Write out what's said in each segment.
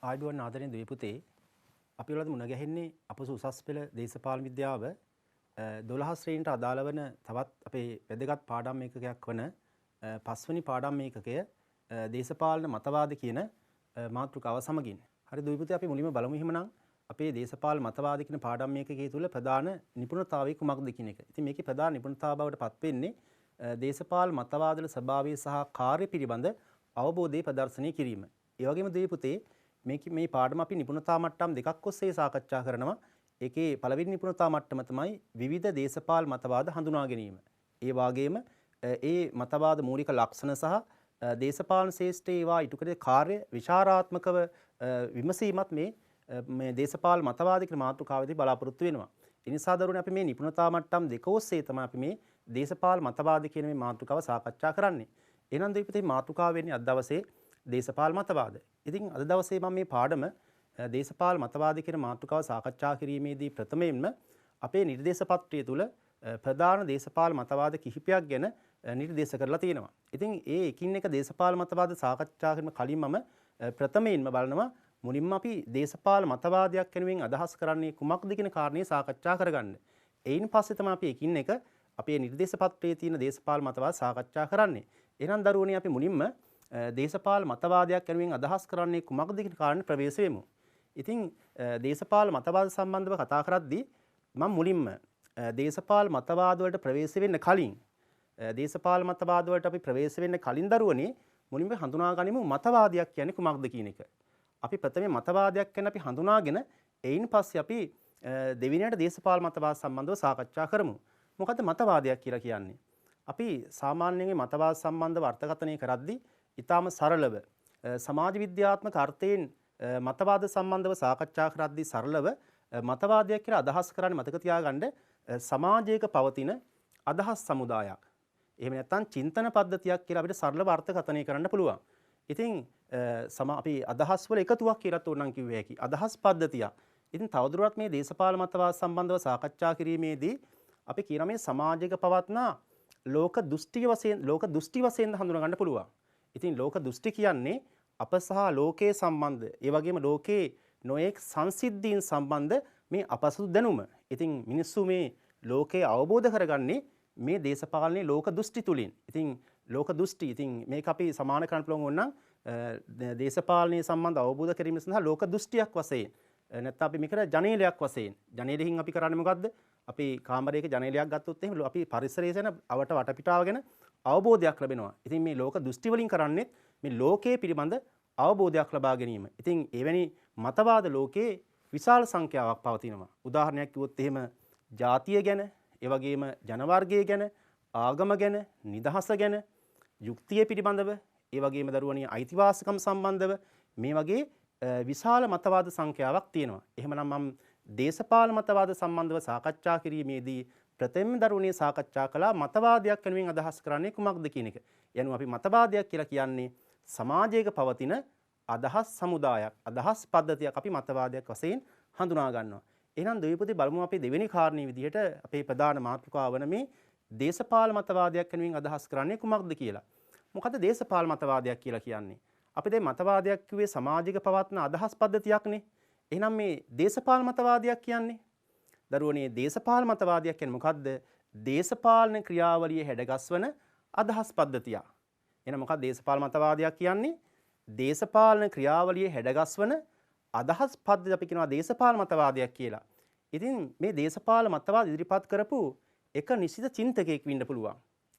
ආයුබෝවන් ආදරණීය දුවේ පුතේ අපි වලද මුණ ගැහෙන්නේ අපස උසස් පෙළ දේශපාලන විද්‍යාව 12 ශ්‍රේණියට අදාළ වන තවත් අපේ වැදගත් පාඩම් ඒකකයක් වන පස්වෙනි පාඩම් ඒකකය දේශපාලන මතවාද කියන මාතෘකාව සමගින්. හරි දුවේ පුතේ අපි මුලින්ම බලමු එහෙමනම් අපේ දේශපාලන මතවාද කියන පාඩම් ඒකකයේ තුල ප්‍රධාන නිපුණතාවය කුමක්ද කියන එක. ඉතින් මේකේ ප්‍රධාන නිපුණතාව බවට පත් වෙන්නේ දේශපාලන මතවාදවල ස්වභාවය සහ කාර්ය පිළිබඳ අවබෝධය ප්‍රදර්ශනය කිරීම. ඒ වගේම දුවේ පුතේ මේ පාඩම අපි නිපුණතා මට්ටම් දෙකක් ඔස්සේ සාකච්ඡා කරනවා. ඒකේ පළවෙනි නිපුණතා මට්ටම තමයි විවිධ දේශපාලන මතවාද හඳුනා ගැනීම. ඒ වගේම ඒ මතවාද මූලික ලක්ෂණ සහ දේශපාලන ශාස්ත්‍රයේ ඒවා ඉටු කර කාර්ය විචාරාත්මකව විමසීමත් මේ දේශපාලන මතවාද කියන මාතෘකාවේදී බලාපොරොත්තු වෙනවා. ඒ නිසා දරුවනේ අපි මේ නිපුණතා මට්ටම් දෙක ඔස්සේ තමයි අපි මේ දේශපාලන මතවාද කියන මේ මාතෘකාව සාකච්ඡා කරන්නේ. එහෙනම් දෙවිපතේ මාතෘකාව වෙන්නේ අද දවසේ දේශපාලන මතවාද. ඉතින් අද දවසේ මම මේ පාඩම දේශපාලන මතවාද කියන මාතෘකාව සාකච්ඡා කිරීමේදී ප්‍රථමයෙන්ම අපේ නිර්දේශ පත්‍රය තුල ප්‍රධාන දේශපාලන මතවාද කිහිපයක් ගැන නිර්දේශ කරලා තියෙනවා. ඉතින් ඒ එකින් එක දේශපාලන මතවාද සාකච්ඡා කිරීම කලින් මම ප්‍රථමයෙන්ම බලනවා මුලින්ම අපි දේශපාලන මතවාදයක් වෙනුවෙන් අදහස් කරන්නේ කුමක්ද කියන කාරණේ සාකච්ඡා කරගන්න. එයින් පස්සේ තමයි අපි එකින් එක අපේ නිර්දේශ පත්‍රයේ තියෙන දේශපාලන මතවාද සාකච්ඡා කරන්නේ. එහෙනම් දරුවනේ අපි මුලින්ම දේශපාලන මතවාදයක් වෙනුවෙන් අදහස් කරන්නේ කුමක්ද කියන කාරණේ ප්‍රවේශ වෙමු. ඉතින් දේශපාලන මතවාද සම්බන්ධව කතා කරද්දී මම මුලින්ම දේශපාලන මතවාද වලට ප්‍රවේශ වෙන්න කලින් දේශපාලන මතවාද වලට අපි ප්‍රවේශ වෙන්න කලින් දරුවනේ මුලින්ම හඳුනා ගනිමු මතවාදයක් කියන්නේ කුමක්ද කියන එක. අපි ප්‍රථමයෙන් මතවාදයක් ගැන අපි හඳුනාගෙන එයින් පස්සේ අපි දෙවෙනියට දේශපාලන මතවාද සම්බන්ධව සාකච්ඡා කරමු. මොකද්ද මතවාදයක් කියලා කියන්නේ? අපි සාමාන්‍යයෙන් මතවාද සම්බන්ධව අර්ථකථනය කරද්දී ඊටාම සරලව සමාජ විද්‍යාත්මක අර්ථයෙන් මතවාද සම්බන්ධව සාකච්ඡා කරද්දී සරලව මතවාදයක් කියලා අදහස් කරන්නේ මතක තියාගන්න සමාජයක පවතින අදහස් සමුදායක්. එහෙම නැත්නම් චින්තන පද්ධතියක් කියලා අපිට සරලව අර්ථකථනය කරන්න පුළුවන්. ඉතින් අපි අදහස් වල එකතුවක් කියලා තෝරනම් කිව්වේ හැකි. අදහස් පද්ධතියක්. ඉතින් තවදුරටත් මේ දේශපාලන මතවාද සම්බන්ධව සාකච්ඡා කිරීමේදී අපි කියන මේ සමාජයක පවත්නා ලෝක දෘෂ්ටි වශයෙන් හඳුනා ගන්න පුළුවන්. ඉතින් ලෝක දෘෂ්ටි කියන්නේ අප සහ ලෝකයේ සම්බන්ධ, ඒ වගේම ලෝකයේ නොඑක් සංසිද්ධීන් සම්බන්ධ මේ අපසු දැනුම. ඉතින් මිනිස්සු මේ ලෝකය අවබෝධ කරගන්නේ මේ දේශපාලනයේ ලෝක දෘෂ්ටි තුලින්. ඉතින් ලෝක දෘෂ්ටි ඉතින් මේක අපි සමාන කරන්න පුළුවන් ඕනනම් දේශපාලනයේ සම්බන්ධ අවබෝධ කිරීම සඳහා ලෝක දෘෂ්ටියක් වශයෙන් නැත්නම් අපි මේකට ජනේලයක් වශයෙන් ජනේලෙහින් අපි කරන්නේ මොකද්ද? අපි කාමරයක ජනේලයක් ගත්තොත් එහෙම අපි පරිසරයේ සෙන අවට වටපිටාව ගැන අවබෝධයක් ලැබෙනවා. ඉතින් මේ ලෝක දෘෂ්ටි වලින් කරන්නේ මේ ලෝකයේ පිළිබඳ අවබෝධයක් ලබා ගැනීම. ඉතින් එවැනි මතවාද ලෝකයේ විශාල සංඛ්‍යාවක් පවතිනවා. උදාහරණයක් කිව්වොත් එහෙම ජාතිය ගැන, ඒ වගේම ජන වර්ගය ගැන, ආගම ගැන, නිදහස ගැන, යුක්තිය පිළිබඳව, ඒ වගේම දරුවනේ අයිතිවාසිකම් සම්බන්ධව මේ වගේ විශාල මතවාද සංඛ්‍යාවක් තියෙනවා. එහෙමනම් මම දේශපාලන මතවාද සම්බන්ධව සාකච්ඡා කිරීමේදී ප්‍රථම දරුවනේ සාකච්ඡා කළා මතවාදයක් වෙනුවෙන් අදහස් කරන්නේ කුමක්ද කියන එක. යනු අපි මතවාදයක් කියලා කියන්නේ සමාජයක පවතින අදහස් සමුදායක්, අදහස් පද්ධතියක් අපි මතවාදයක් වශයෙන් හඳුනා ගන්නවා. එහෙනම් දෙවිපති බලමු අපි දෙවෙනි කාරණේ විදිහට අපේ ප්‍රධාන මාතෘකාව වන මේ දේශපාලන මතවාදයක් වෙනුවෙන් අදහස් කරන්නේ කුමක්ද කියලා. මොකද දේශපාලන මතවාදයක් කියලා කියන්නේ? අපි දැන් මතවාදයක් කිව්වේ සමාජයක පවත්න අදහස් පද්ධතියක්නේ. එහෙනම් මේ දේශපාලන මතවාදයක් කියන්නේ දරුවනේ දේශපාලන මතවාදයක් කියන්නේ මොකද්ද? දේශපාලන ක්‍රියාවලිය හැඩගස්වන අදහස් පද්ධතියක්. එහෙනම් මොකක්ද දේශපාලන මතවාදයක් කියන්නේ? දේශපාලන ක්‍රියාවලිය හැඩගස්වන අදහස් පද්ධතිය අපි කියනවා දේශපාලන මතවාදයක් කියලා. ඉතින් මේ දේශපාලන මතවාද ඉදිරිපත් කරපු එක නිශ්චිත චින්තකයෙක් වෙන්න පුළුවන්.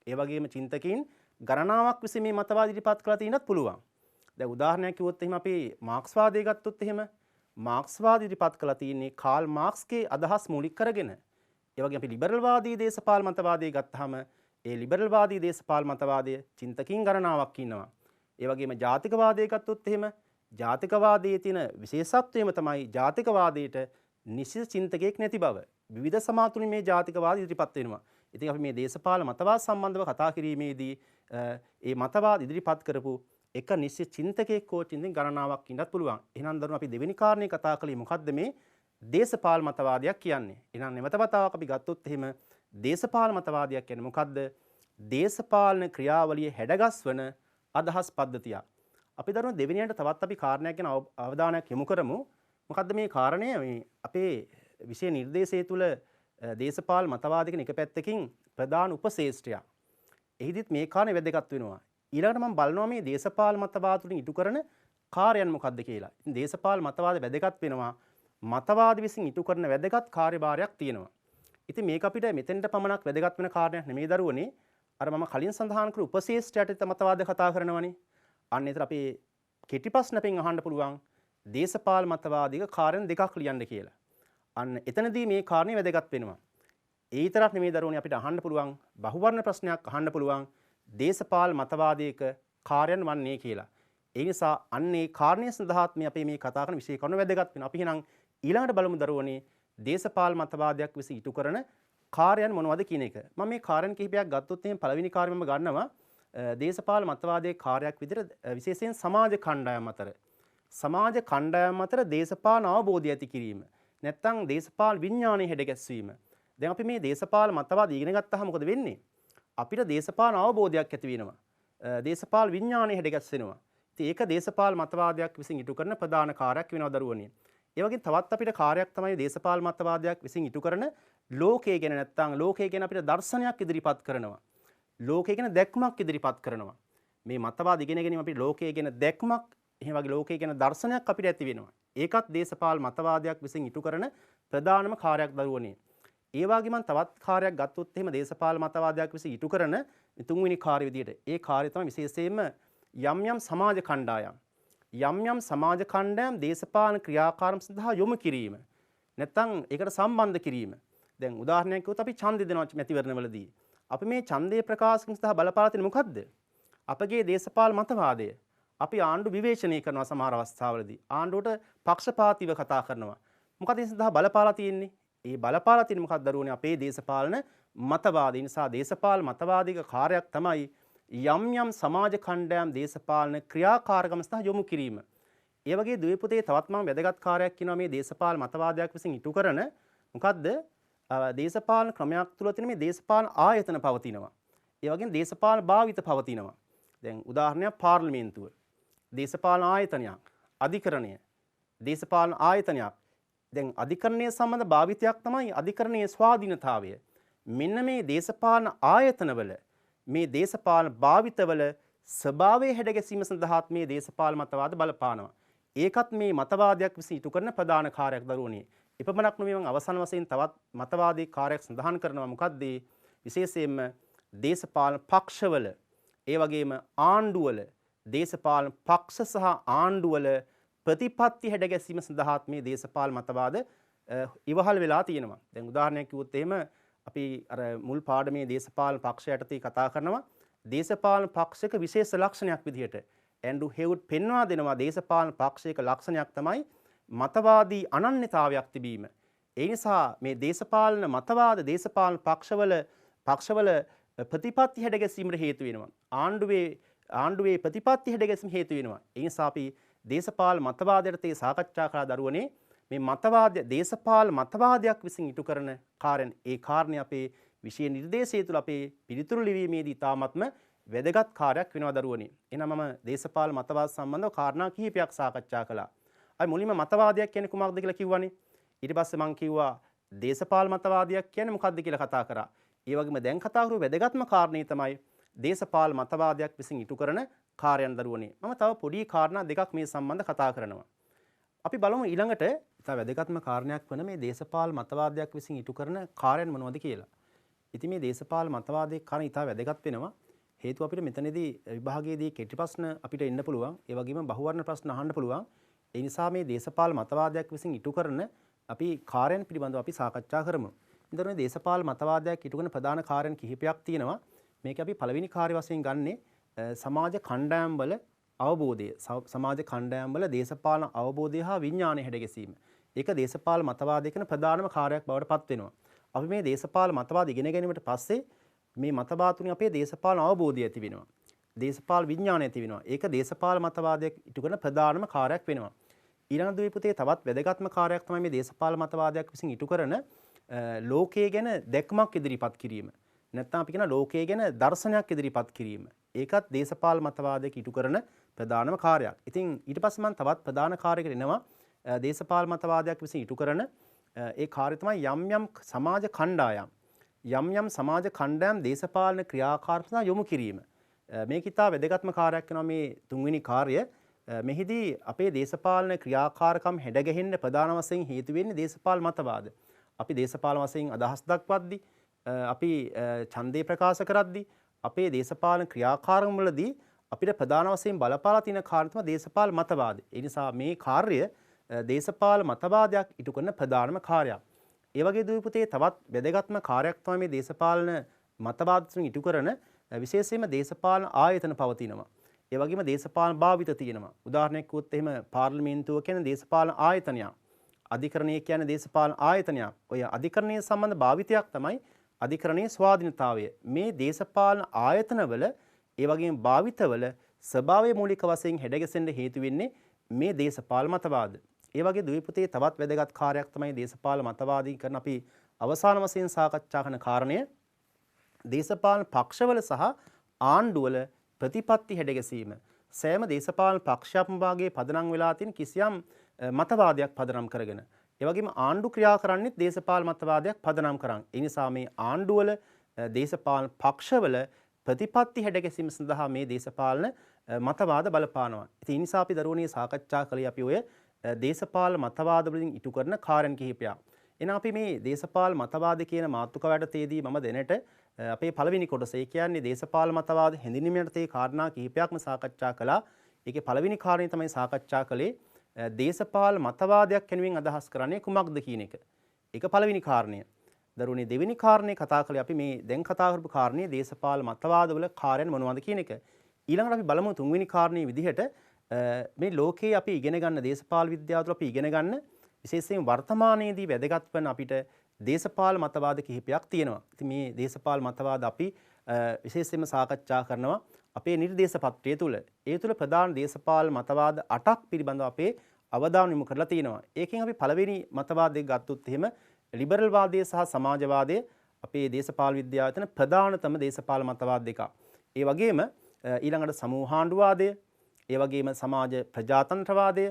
ඒ වගේම චින්තකයන් ගණනාවක් විසින් මේ මතවාද ඉදිරිපත් කරලා තියෙනත් පුළුවන්. දැන් උදාහරණයක් කිව්වොත් එහෙම අපි මාක්ස්වාදය ගත්තොත් එහෙම මාක්ස්වාද ඉදිරිපත් කළා තියෙන්නේ කාල් මාක්ස්ගේ අදහස් මූලික කරගෙන. ඒ වගේම අපි ලිබරල් වාදී දේශපාලන මතවාදය ගත්තාම ඒ ලිබරල් වාදී දේශපාලන මතවාදයේ චින්තකයන් ගණනාවක් ඉන්නවා. ඒ වගේම ජාතිකවාදය ගත්තොත් එහෙම ජාතිකවාදයේ තියෙන විශේෂත්වයම තමයි ජාතිකවාදයට නිශ්චිත චින්තකයෙක් නැති බව. විවිධ සමාතුලින් මේ ජාතිකවාද ඉදිරිපත් වෙනවා. ඉතින් අපි මේ දේශපාලන මතවාද සම්බන්ධව කතා කිරීමේදී ඒ මතවාද ඉදිරිපත් කරපු එක නිශ්චිත චින්තකයෙක් හෝ චින්තන ගණනාවක් ඉන්නත් පුළුවන්. එහෙනම් දරුවෝ අපි දෙවෙනි කාරණේ කතා කළේ මොකද්ද මේ දේශපාලන මතවාදයක් කියන්නේ? එහෙනම් නැවතවතාවක් අපි ගත්තොත් එහෙම දේශපාලන මතවාදයක් කියන්නේ මොකද්ද? දේශපාලන ක්‍රියාවලිය හැඩගස්වන අදහස් පද්ධතියක්. අපි දරුවෝ දෙවෙනියට තවත් අපි කාරණයක් ගැන අවධානයක් යොමු කරමු. මොකද්ද මේ කාරණය? මේ අපේ විෂය නිර්දේශය තුල දේශපාලන මතවාද කියන එක පැත්තකින් ප්‍රධාන උපශේෂ්ඨයක්. එහිදීත් මේ කාරණේ වැදගත් වෙනවා. ඊළඟට මම බලනවා මේ දේශපාලන මතවාද තුලින් ඉටු කරන කාර්යයන් මොකක්ද කියලා. ඉතින් දේශපාලන මතවාද වැදගත් වෙනවා. මතවාද විසින් ඉටු කරන වැදගත් කාර්යභාරයක් තියෙනවා. ඉතින් මේක අපිට මෙතෙන්ට පමණක් වැදගත් වෙන කාරණයක් නෙමෙයි දරුවනේ. අර මම කලින් සඳහන් කරු උපශේෂ්ඨයට මතවාද කතා කරනවනේ. අන්න ඒතර අපේ කෙටි ප්‍රශ්නකින් අහන්න පුළුවන් දේශපාලන මතවාදික කාරණා දෙකක් ලියන්න කියලා. අන්න එතනදී මේ කාරණේ වැදගත් වෙනවා. ඒ විතරක් නෙමෙයි දරුවනේ අපිට අහන්න පුළුවන් බහුවර්ණ ප්‍රශ්නයක් අහන්න පුළුවන් දේශපාලන මතවාදයක කාර්යයන් වන්නේ කියලා. ඒ නිසා අන්නේ කාරණේ සඳහාත් මේ අපේ මේ කතා කරන විශේෂ කරුණු වැදගත් වෙනවා. අපි එහෙනම් ඊළඟට බලමු දරුවනේ දේශපාලන මතවාදයක් විසින් ඉටු කරන කාර්යයන් මොනවද කියන එක. මම මේ කාර්යයන් කිහිපයක් ගත්තොත් එහෙනම් පළවෙනි කාර්යය මම ගන්නවා දේශපාලන මතවාදයේ කාර්යයක් විදිහට විශේෂයෙන් සමාජ කණ්ඩායම් අතර. සමාජ කණ්ඩායම් අතර දේශපාලන අවබෝධය ඇති කිරීම. නැත්නම් දේශපාලන විඥානය හැඩ ගැස්වීම. දැන් අපි මේ දේශපාලන මතවාද ඉගෙන ගත්තාම මොකද වෙන්නේ? අපිට දේශපාලන අවබෝධයක් ඇති වෙනවා. දේශපාලන විඥානය හැඩ ගැස්සෙනවා. ඉතින් ඒක දේශපාලන මතවාදයක් විසින් ඉටු කරන ප්‍රධාන කාර්යයක් වෙනවා දරුවනේ. ඒ වගේම තවත් අපිට කාර්යයක් තමයි දේශපාලන මතවාදයක් විසින් ඉටු කරන ලෝකය ගැන නැත්නම් ලෝකය ගැන අපිට දර්ශනයක් ඉදිරිපත් කරනවා. ලෝකය ගැන දැක්මක් ඉදිරිපත් කරනවා. මේ මතවාද ඉගෙන ගැනීම අපිට ලෝකය ගැන දැක්මක්, එහෙම වගේ ලෝකය ගැන දර්ශනයක් අපිට ඇති වෙනවා. ඒකත් දේශපාලන මතවාදයක් විසින් ඉටු කරන ප්‍රධානම කාර්යයක් දරුවනේ. ඒ වගේම තවත් කාර්යයක් ගත්තොත් එහෙම දේශපාලන මතවාදයක් විසින් ඉටු කරන තුන්වෙනි කාර්ය විදියට ඒ කාර්යය තමයි විශේෂයෙන්ම යම් සමාජ කණ්ඩායම්. යම් සමාජ කණ්ඩායම් දේශපාලන ක්‍රියාකාරම් සඳහා යොමු කිරීම. නැත්නම් ඒකට සම්බන්ධ කිරීම. දැන් උදාහරණයක් කිව්වොත් අපි ඡන්දය දෙනවා මැතිවරණවලදී. අපි මේ ඡන්දයේ ප්‍රකාශන සඳහා බලපාලා තියෙන මොකද්ද? අපගේ දේශපාලන මතවාදය. අපි ආණ්ඩු විවේචනය කරනවා සමහර අවස්ථාවලදී. ආණ්ඩුවට පක්ෂපාතීව කතා කරනවා. මොකද ඒ සඳහා බලපාලා තියෙන්නේ? ඒ බලපාලා තියෙන මොකක්ද දරුවනේ අපේ දේශපාලන මතවාදය. නිසා දේශපාලන මතවාදික කාර්යයක් තමයි යම් සමාජ කණ්ඩායම් දේශපාලන ක්‍රියාකාරකම් සඳහා යොමු කිරීම. ඒ වගේ ද්වීපතේ තවත් මම වැදගත් කාර්යයක් කියනවා මේ දේශපාලන මතවාදයක් විසින් ඉටු කරන මොකද්ද? දේශපාලන ක්‍රමයක් තුළ තියෙන මේ දේශපාලන ආයතන පවතිනවා. ඒ වගේම දේශපාලන භාවිත පවතිනවා. දැන් උදාහරණයක් පාර්ලිමේන්තුව. දේශපාලන ආයතනයක්, අධිකරණය, දේශපාලන ආයතනයක්. දැන් අධිකරණය සම්බන්ධ භාවිතයක් තමයි අධිකරණයේ ස්වාධීනතාවය. මෙන්න මේ දේශපාලන ආයතනවල මේ දේශපාලන භාවිතවල ස්වභාවය හැඩගැසීම සඳහාත් මේ දේශපාලන මතවාද බලපානවා. ඒකත් මේ මතවාදයක් විසින් ඉටු කරන ප්‍රධාන කාර්යයක් දරුවනේ. එපමණක් නෙමෙයි මම අවසන් වශයෙන් තවත් මතවාදී කාර්යයක් සඳහන් කරනවා. මොකද්ද? විශේෂයෙන්ම දේශපාලන පක්ෂවල ඒ වගේම ආණ්ඩුවල දේශපාලන පක්ෂ සහ ආණ්ඩුවල ප්‍රතිපත්ති හැඩගැසීම සඳහාත් මේ දේශපාලන මතවාද ඉවහල් වෙලා තියෙනවා. දැන් උදාහරණයක් කිව්වොත් එහෙම අපි අර මුල් පාඩමේ දේශපාලන පක්ෂ යටතේ කතා කරනවා දේශපාලන පක්ෂයක විශේෂ ලක්ෂණයක් විදිහට ඇන්ඩ්‍රු හෙවුඩ් පෙන්වා දෙනවා දේශපාලන පක්ෂයක ලක්ෂණයක් තමයි මතවාදී අනන්‍යතාවයක් තිබීම. ඒ නිසා මේ දේශපාලන මතවාද දේශපාලන පක්ෂවල ප්‍රතිපත්ති හැඩගැසීමට හේතු වෙනවා. ආණ්ඩුවේ ප්‍රතිපත්ති හැඩගැසීම හේතු වෙනවා. ඒ නිසා අපි දේශපාලන මතවාදයට තේ සාකච්ඡා කළා දරුවනේ මේ මතවාද දේශපාලන මතවාදයක් විසින් ඉටු කරන කාර්යන් ඒ කාරණේ අපේ විෂය නිර්දේශය තුළ අපේ පිළිතුරු ලිවීමේදී තාමත්ම වැදගත් කාර්යයක් වෙනවා දරුවනේ. එහෙනම් මම දේශපාලන මතවාද සම්බන්ධව කාරණා කිහිපයක් සාකච්ඡා කළා. අයි මුලින්ම මතවාදයක් කියන්නේ කුමක්ද කියලා කිව්වනේ. ඊට පස්සේ මම කිව්වා දේශපාලන මතවාදයක් කියන්නේ මොකක්ද කියලා කතා කරා. ඒ වගේම දැන් කතා කරු වැදගත්ම කාරණේ තමයි දේශපාලන මතවාදයක් විසින් ඉටු කරන කාර්යයන් දරුවනේ. මම තව පොඩි කාරණා දෙකක් මේ සම්බන්ධ කතා කරනවා. අපි බලමු ඊළඟට තව වැදගත්ම කාරණයක් වන මේ දේශපාලන මතවාදයක් විසින් ඉටු කරන කාර්යයන් මොනවද කියලා. ඉතින් මේ දේශපාලන මතවාදයේ කාරණා ඉතා වැදගත් වෙනවා. හේතුව අපිට මෙතනදී විභාගයේදී කෙටි ප්‍රශ්න අපිට එන්න පුළුවන්. ඒ වගේම බහුවර්ණ ප්‍රශ්න අහන්න පුළුවන්. ඒ නිසා මේ දේශපාලන මතවාදයක් විසින් ඉටු කරන අපි කාර්යයන් පිළිබඳව අපි සාකච්ඡා කරමු. ඉතින් මේ දේශපාලන මතවාදයක් ඉටු කරන ප්‍රධාන කාර්යයන් කිහිපයක් තියෙනවා. මේක අපි පළවෙනි කාර්ය වශයෙන් ගන්නේ සමාජ කණ්ඩායම් වල අවබෝධය. සමාජ කණ්ඩායම් වල දේශපාලන අවබෝධය හා විඥානය හැඩගැසීම. ඒක දේශපාලන මතවාදයේ කරන ප්‍රධානම කාර්යයක් බවට පත් වෙනවා. අපි මේ දේශපාලන මතවාද ඉගෙන ගැනීමට පස්සේ මේ මතවාද තුලින් අපේ දේශපාලන අවබෝධය ඇති වෙනවා. දේශපාලන විඥානය ඇති වෙනවා. ඒක දේශපාලන මතවාදයක් ඉටු කරන ප්‍රධානම කාර්යයක් වෙනවා. ඊළඟ ද්වීපතේ තවත් වැදගත්ම කාර්යයක් තමයි මේ දේශපාලන මතවාදයක් විසින් ඉටු කරන ලෝකයේ ගැන දැක්මක් ඉදිරිපත් කිරීම. නැත්නම් අපි කියන ලෝකයේ ගැන දර්ශනයක් ඉදිරිපත් කිරීම. ඒකත් දේශපාලන මතවාදයක ඉටු කරන ප්‍රධානම කාර්යයක්. ඉතින් ඊට පස්සේ මම තවත් ප්‍රධාන කාර්යයකට එනවා. දේශපාලන මතවාදයක් විසින් ඉටු කරන ඒ කාර්යය තමයි යම් සමාජ කණ්ඩායම් යම් සමාජ කණ්ඩායම් දේශපාලන ක්‍රියාකාරකම් සඳහා යොමු කිරීම. මේක ඉතා වැදගත්ම කාර්යයක් වෙනවා මේ තුන්වෙනි කාර්යය. මෙහිදී අපේ දේශපාලන ක්‍රියාකාරකම් හැඩගැහෙන්න ප්‍රධාන වශයෙන් හේතු වෙන්නේ දේශපාලන මතවාද. අපි දේශපාලන වශයෙන් අදහස් දක්වද්දී අපි ඡන්දේ ප්‍රකාශ කරද්දී අපේ දේශපාලන ක්‍රියාකාරකම් වලදී අපිට ප්‍රධාන වශයෙන් බලපාලා තියෙන කාර්ය තමයි දේශපාලන මතවාද. ඒ නිසා මේ කාර්යය දේශපාලන මතවාදයක් ඉටු කරන ප්‍රධානම කාර්යයක්. ඒ වගේ දුපුතේ තවත් වැදගත්ම කාර්යයක් තමයි මේ දේශපාලන මතවාදයෙන් ඉටු කරන විශේෂයෙන්ම දේශපාලන ආයතන පවතිනවා. ඒ වගේම දේශපාලන භාවිත තියෙනවා. උදාහරණයක් කිව්වොත් එහෙම පාර්ලිමේන්තුව කියන්නේ දේශපාලන ආයතනයක්. අධිකරණය කියන්නේ දේශපාලන ආයතනයක්. ඔය අධිකරණයේ සම්බන්ධ භාවිතයක් තමයි අධිකරණයේ ස්වාධීනතාවය. මේ දේශපාලන ආයතනවල ඒ වගේම භාවිතවල ස්වභාවය මූලික වශයෙන් හැඩගැසෙන්න හේතු වෙන්නේ මේ දේශපාලන මතවාද. ඒ වගේ දුපුතේ තවත් වැදගත් කාර්යයක් තමයි දේශපාලන මතවාදීකරණ අපි අවසාන වශයෙන් සාකච්ඡා කරන කාරණය දේශපාලන පක්ෂවල සහ ආණ්ඩුවල ප්‍රතිපත්ති හැඩගැසීම. සෑම දේශපාලන පක්ෂයක්ම වාගේ පදනම් වෙලා තියෙන කිසියම් මතවාදයක් පදනම් කරගෙන. ඒ වගේම ආණ්ඩු ක්‍රියා කරන්නේත් දේශපාලන මතවාදයක් පදනම් කරන්. ඒ නිසා මේ ආණ්ඩුවල දේශපාලන පක්ෂවල ප්‍රතිපත්ති හැඩගැසීම සඳහා මේ දේශපාලන මතවාද බලපානවා. ඉතින් ඒ නිසා අපි දරුවනේ සාකච්ඡා කළේ අපි ඔය දේශපාලන මතවාද වලින් ඉටු කරන කාර්යන් කිහිපයක්. එහෙනම් අපි මේ දේශපාලන මතවාද කියන මාතෘකාව යටතේදී මම දැනට අපේ පළවෙනි කොටස ඒ කියන්නේ දේශපාලන මතවාද හැඳින්වීම යටතේ කාරණා කිහිපයක්ම සාකච්ඡා කළා. ඒකේ පළවෙනි කාරණේ තමයි සාකච්ඡා කළේ දේශපාලන මතවාදයක් වෙනුවෙන් අදහස් කරන්නේ කුමක්ද කියන එක. ඒක පළවෙනි කාරණය. දරුවනේ දෙවෙනි කාරණේ කතා කළේ අපි මේ දැන් කතා කරපු කාරණේ දේශපාලන මතවාදවල කාර්යයන් මොනවද කියන එක. ඊළඟට අපි බලමු තුන්වෙනි කාරණේ විදිහට මේ ලෝකයේ අපි ඉගෙන ගන්න දේශපාලන විද්‍යාව තුළ අපි ඉගෙන ගන්න විශේෂයෙන් වර්තමානයේදී වැදගත් වන අපිට දේශපාලන මතවාද කිහිපයක් තියෙනවා. ඉතින් මේ දේශපාලන මතවාද අපි විශේෂයෙන්ම සාකච්ඡා කරනවා අපේ නිර්දේශ පත්‍රය තුළ. ඒ තුළ ප්‍රධාන දේශපාලන මතවාද 8ක් පිළිබඳව අපේ අවධානය යොමු කරලා තියෙනවා. ඒකෙන් අපි පළවෙනි මතවාදය ගත්තොත් එහෙම ලිබරල් වාදය සහ සමාජවාදය අපේ දේශපාලන විද්‍යාවේ තියෙන ප්‍රධානතම දේශපාලන මතවාද දෙකක්. ඒ වගේම ඊළඟට සමූහාණ්ඩුවාදය, ඒ වගේම සමාජ ප්‍රජාතන්ත්‍රවාදය,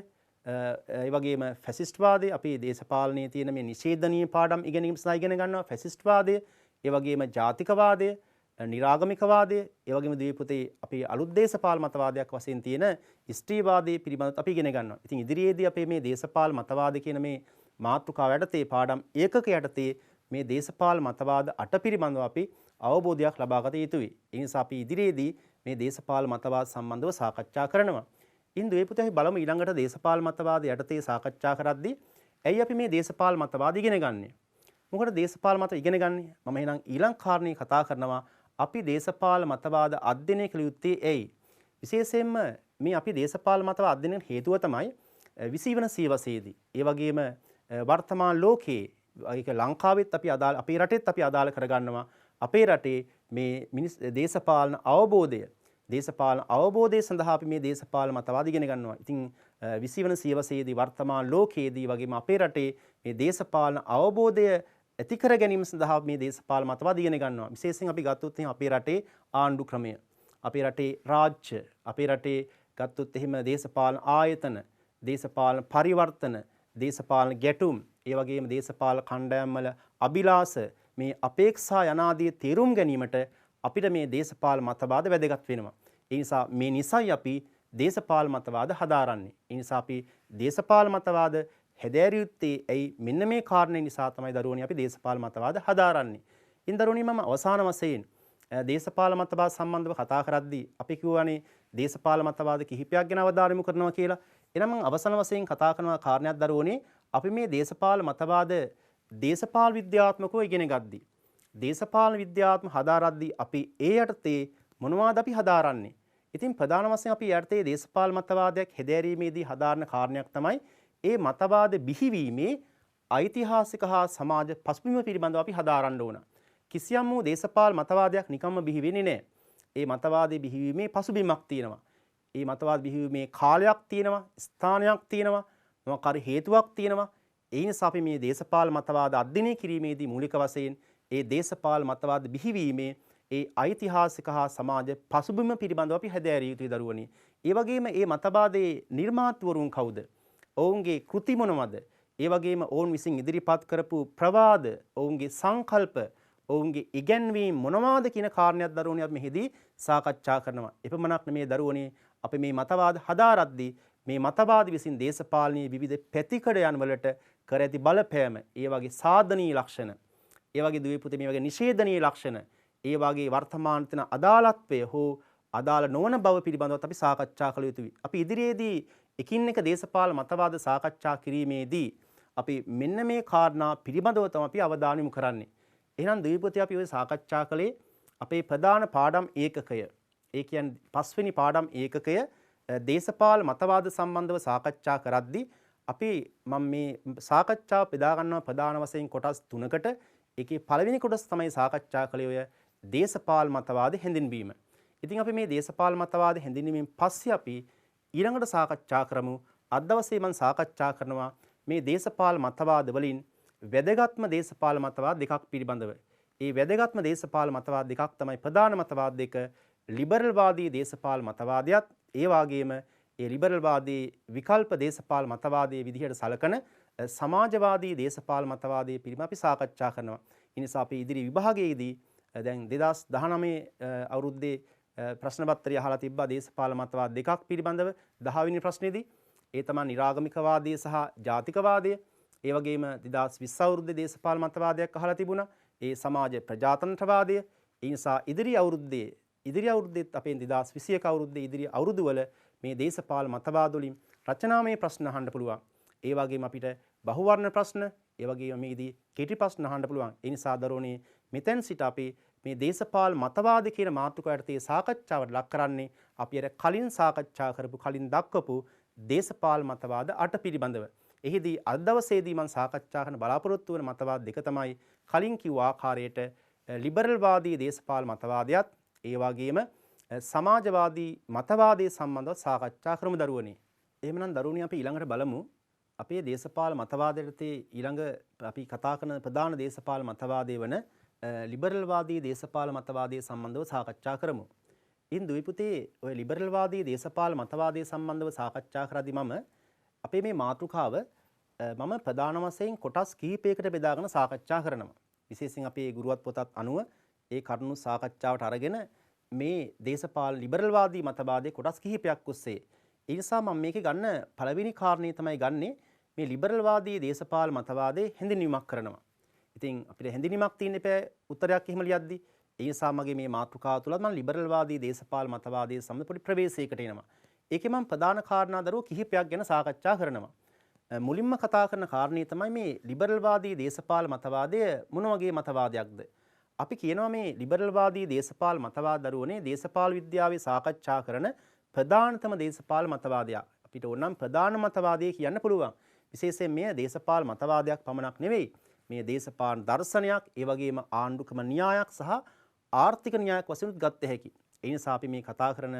ඒ වගේම ෆැසිස්ට්වාදය අපේ දේශපාලනයේ තියෙන මේ නිෂේධනීය පාඩම් ඉගෙනීම සඳහා ඉගෙන ගන්නවා ෆැසිස්ට්වාදය, ඒ වගේම ජාතිකවාදය, නිරාගමිකවාදය, ඒ වගේම දීපුතේ අපි අලුත් දේශපාලන මතවාදයක් වශයෙන් තියෙන ස්ත්‍රීවාදය පිළිබඳව අපි ඉගෙන ගන්නවා. ඉතින් ඉදිරියේදී අපේ මේ දේශපාලන මතවාද කියන මේ මාතෘකාව යටතේ පාඩම් ඒකක යටතේ මේ දේශපාලන මතවාද 8 පිළිබඳව අපි අවබෝධයක් ලබා ගත යුතුයි. ඒ නිසා අපි ඉදිරියේදී මේ දේශපාලන මතවාද සම්බන්ධව සාකච්ඡා කරනවා. ඉන් දුවේ අපි බලමු ඊළඟට දේශපාලන මතවාද යටතේ සාකච්ඡා කරද්දී ඇයි අපි මේ දේශපාලන මතවාද ඉගෙන ගන්නේ? මොකද දේශපාලන මත ඉගෙන ගන්නේ? මම එහෙනම් ඊළඟ කාරණේ කතා කරනවා අපි දේශපාලන මතවාද අධ්‍යයනය කළ යුත්තේ ඇයි? විශේෂයෙන්ම මේ අපි දේශපාලන මතවාද අධ්‍යයනයේ හේතුව තමයි 20 වන සියවසේදී. ඒ වගේම වර්තමාන ලෝකයේ ඒක ලංකාවෙත් අපි අදාළ අපේ රටෙත් අපි අදාළ කරගන්නවා. අපේ රටේ මේ දේශපාලන අවබෝධය සඳහා අපි මේ දේශපාලන මතවාද ඉගෙන ගන්නවා. ඉතින් 20 වන සියවසේදී වර්තමාන ලෝකයේදී වගේම අපේ රටේ මේ දේශපාලන අවබෝධය ඇති කර ගැනීම සඳහා මේ දේශපාලන මතවාද ඉගෙන ගන්නවා. විශේෂයෙන් අපි ගත්තොත් අපේ රටේ ආණ්ඩු ක්‍රමය, අපේ රටේ රාජ්‍ය, අපේ රටේ ගත්තොත් එහෙම දේශපාලන ආයතන, දේශපාලන පරිවර්තන, දේශපාලන ගැටුම්, ඒ වගේම දේශපාලන කණ්ඩායම් වල අභිලාෂ, මේ අපේක්ෂා යනාදී තේරුම් ගැනීමට අපිට මේ දේශපාලන මතවාද වැදගත් වෙනවා. ඒ නිසා මේ නිසයි අපි දේශපාලන මතවාද හදාරන්නේ. ඒ නිසා අපි දේශපාලන මතවාද හැදෑරිය යුත්තේ ඇයි? මෙන්න මේ කාරණේ නිසා තමයි දරුවනි අපි දේශපාලන මතවාද හදාරන්නේ. ඉන් දරුවනි මම අවසාන වශයෙන් දේශපාලන මතවාද සම්බන්ධව කතා කරද්දී අපි කියවනේ දේශපාලන මතවාද කිහිපයක් ගැන අවධානය යොමු කරනවා කියලා. එහෙනම් මම අවසාන වශයෙන් කතා කරන කාරණයක් දරුවනි අපි මේ දේශපාලන මතවාද දේශපාලන විද්‍යාත්මකව ඉගෙන ගද්දී දේශපාලන විද්‍යාත්මක හදාරද්දී අපි ඒ යටතේ මොනවද අපි හදාරන්නේ? ඉතින් ප්‍රධාන වශයෙන් අපි යටතේ දේශපාලන මතවාදයක් හැදෑරීමේදී හදාරන කාරණයක් තමයි ඒ මතවාද බිහිවීමේ ඓතිහාසික හා සමාජ පසුබිම පිළිබඳව අපි හදාරන්න ඕන. කිසියම් වූ දේශපාලන මතවාදයක් නිකම්ම බිහි වෙන්නේ නැහැ. ඒ මතවාදයේ බිහිවීමේ පසුබිමක් තියෙනවා. ඒ මතවාද බිහිවීමේ කාලයක් තියෙනවා, ස්ථානයක් තියෙනවා, මොකක් හරි හේතුවක් තියෙනවා. ඒ නිසා අපි මේ දේශපාලන මතවාද අධ්‍යයනය කිරීමේදී මූලික වශයෙන් ඒ දේශපාලන මතවාද බිහිවීමේ ඒ ඓතිහාසික හා සමාජ පසුබිම පිළිබඳව අපි හැදෑරිය යුතුයි දරුවනි. ඒ වගේම මේ මතවාදයේ නිර්මාතෘවරුන් කවුද? ඔවුන්ගේ කෘති මොනවද? ඒ වගේම ඔවුන් විසින් ඉදිරිපත් කරපු ප්‍රවාද, ඔවුන්ගේ සංකල්ප, ඔවුන්ගේ ඉගැන්වීම් මොනවාද කියන කාරණයක් දරුවනි අපි මෙහිදී සාකච්ඡා කරනවා. එපමණක් නෙමේ දරුවනි අපි මේ මතවාද හදාරද්දී මේ මතවාද විසින් දේශපාලනයේ විවිධ පැතිකඩයන් වලට කර ඇති බලපෑම, ඒ වගේ සාධනීය ලක්ෂණ, ඒ වගේ දුවේ පුතේ මේ වගේ නිෂේධනීය ලක්ෂණ, ඒ වගේ වර්තමාන තන අදාළත්වය හෝ අදාළ නොවන බව පිළිබඳව අපි සාකච්ඡා කළ යුතුයි. අපි ඉදිරියේදී එකින් එක දේශපාලන මතවාද සාකච්ඡා කිරීමේදී අපි මෙන්න මේ කාරණා පිළිබඳව තමයි අපි අවධානය යොමු කරන්නේ. එහෙනම් දීපතේ අපි ඔය සාකච්ඡා කළේ අපේ ප්‍රධාන පාඩම් ඒකකය. ඒ කියන්නේ පස්වෙනි පාඩම් ඒකකය දේශපාලන මතවාද සම්බන්ධව සාකච්ඡා කරද්දී අපි මම මේ සාකච්ඡාව බෙදා ගන්නවා ප්‍රධාන වශයෙන් කොටස් තුනකට. ඒකේ පළවෙනි කොටස තමයි සාකච්ඡා කළේ ඔය දේශපාලන මතවාද හැඳින්වීම. ඉතින් අපි මේ දේශපාලන මතවාද හැඳින්වීමෙන් පස්සේ අපි ඊළඟට සාකච්ඡා කරමු. අද දවසේ මම සාකච්ඡා කරනවා මේ දේශපාලන මතවාද වලින් වැදගත්ම දේශපාලන මතවාද දෙකක් පිළිබඳව. ඒ වැදගත්ම දේශපාලන මතවාද දෙකක් තමයි ප්‍රධාන මතවාද දෙක ලිබරල් වාදී දේශපාලන මතවාදයත් ඒ වගේම ඒ ලිබරල් වාදී විකල්ප දේශපාලන මතවාදයේ විදිහට සලකන සමාජවාදී දේශපාලන මතවාදයේ පිළිබඳව අපි සාකච්ඡා කරනවා. ඒ නිසා අපි ඉදිරි විභාගයේදී දැන් 2019 අවුරුද්දේ ප්‍රශ්න පත්‍රය අහලා තිබ්බා දේශපාලන මතවාද දෙකක් පිළිබඳව 10 වෙනි ප්‍රශ්නේදී. ඒ තමයි නිරාගමිකවාදය සහ ජාතිකවාදය. ඒ වගේම 2020 අවුරුද්දේ දේශපාලන මතවාදයක් අහලා තිබුණා. ඒ සමාජ ප්‍රජාතන්ත්‍රවාදය. ඒ නිසා ඉදිරි අවුරුද්දේත් අපේ 2021 අවුරුද්දේ ඉදිරි අවුරුදු වල මේ දේශපාලන මතවාද වලින් රචනාමය ප්‍රශ්න අහන්න පුළුවන්. ඒ වගේම අපිට බහුවර්ණ ප්‍රශ්න, ඒ වගේම මේදී කෙටි ප්‍රශ්න අහන්න පුළුවන්. ඒ නිසා දරුවනේ මෙතෙන් සිට අපි මේ දේශපාලන මතවාද කියන මාතෘකාව යටතේ සාකච්ඡාවට ලක් කරන්නේ අපි අර කලින් සාකච්ඡා කරපු කලින් දක්වපු දේශපාලන මතවාද 8 පිළිබඳව. එහිදී අද දවසේදී මම සාකච්ඡා කරන බලාපොරොත්තු වන මතවාද දෙක තමයි කලින් කිව්ව ආකාරයට ලිබරල් වාදී දේශපාලන මතවාදයත් ඒ වගේම සමාජවාදී මතවාදයේ සම්බන්ධව සාකච්ඡා කරමු දරුවනේ. එහෙමනම් දරුවනේ අපි ඊළඟට බලමු අපේ දේශපාලන මතවාදයට ඊළඟ අපි කතා කරන ප්‍රධාන දේශපාලන මතවාදයේ වන ලිබරල් වාදී දේශපාලන මතවාදයේ සම්බන්ධව සාකච්ඡා කරමු. ඉන් දුයි පුතේ ඔය ලිබරල් වාදී දේශපාලන මතවාදයේ සම්බන්ධව සාකච්ඡා කරද්දී මම අපේ මේ මාතෘකාව මම ප්‍රධාන වශයෙන් කොටස් කිහිපයකට බෙදාගෙන සාකච්ඡා කරනවා. විශේෂයෙන් අපේ ගුරුවත් පොතත් අනුව ඒ කරුණු සාකච්ඡාවට අරගෙන මේ දේශපාලන ලිබරල් වාදී මතවාදයේ කොටස් කිහිපයක් ඔස්සේ. ඒ නිසා මම මේකේ ගන්න පළවෙනි කාරණේ තමයි ගන්නේ මේ ලිබරල් වාදී දේශපාලන මතවාදයේ හැඳින්වීමක් කරනවා. ඉතින් අපිට හැඳින්වීමක් තියෙන්න එපා උත්තරයක් එහෙම ලියද්දී. ඒ නිසා මගේ මේ මාතෘකාව තුළ මම ලිබරල් වාදී දේශපාලන මතවාදයේ සම්බන්ධ පොඩි ප්‍රවේශයකට එනවා. ඒකේ මම ප්‍රධාන කාරණා දරුවෝ කිහිපයක් ගැන සාකච්ඡා කරනවා. මුලින්ම කතා කරන කාරණේ තමයි මේ ලිබරල් වාදී දේශපාලන මතවාදය මොන වගේ මතවාදයක්ද? අපි කියනවා මේ ලිබරල් වාදී දේශපාලන මතවාද දරුවනේ දේශපාලන විද්‍යාවේ සාකච්ඡා කරන ප්‍රධානතම දේශපාලන මතවාදයක්. අපිට ඕනම් ප්‍රධාන මතවාදය කියන්න පුළුවන්. විශේෂයෙන් මේ දේශපාලන මතවාදයක් පමණක් නෙවෙයි. මේ දේශපාලන දර්ශනයක්, ඒ වගේම ආණ්ඩුක්‍රම න්‍යායක් සහ ආර්ථික න්‍යායක් වශයෙන් ගත හැකි. ඒ නිසා අපි මේ කතා කරන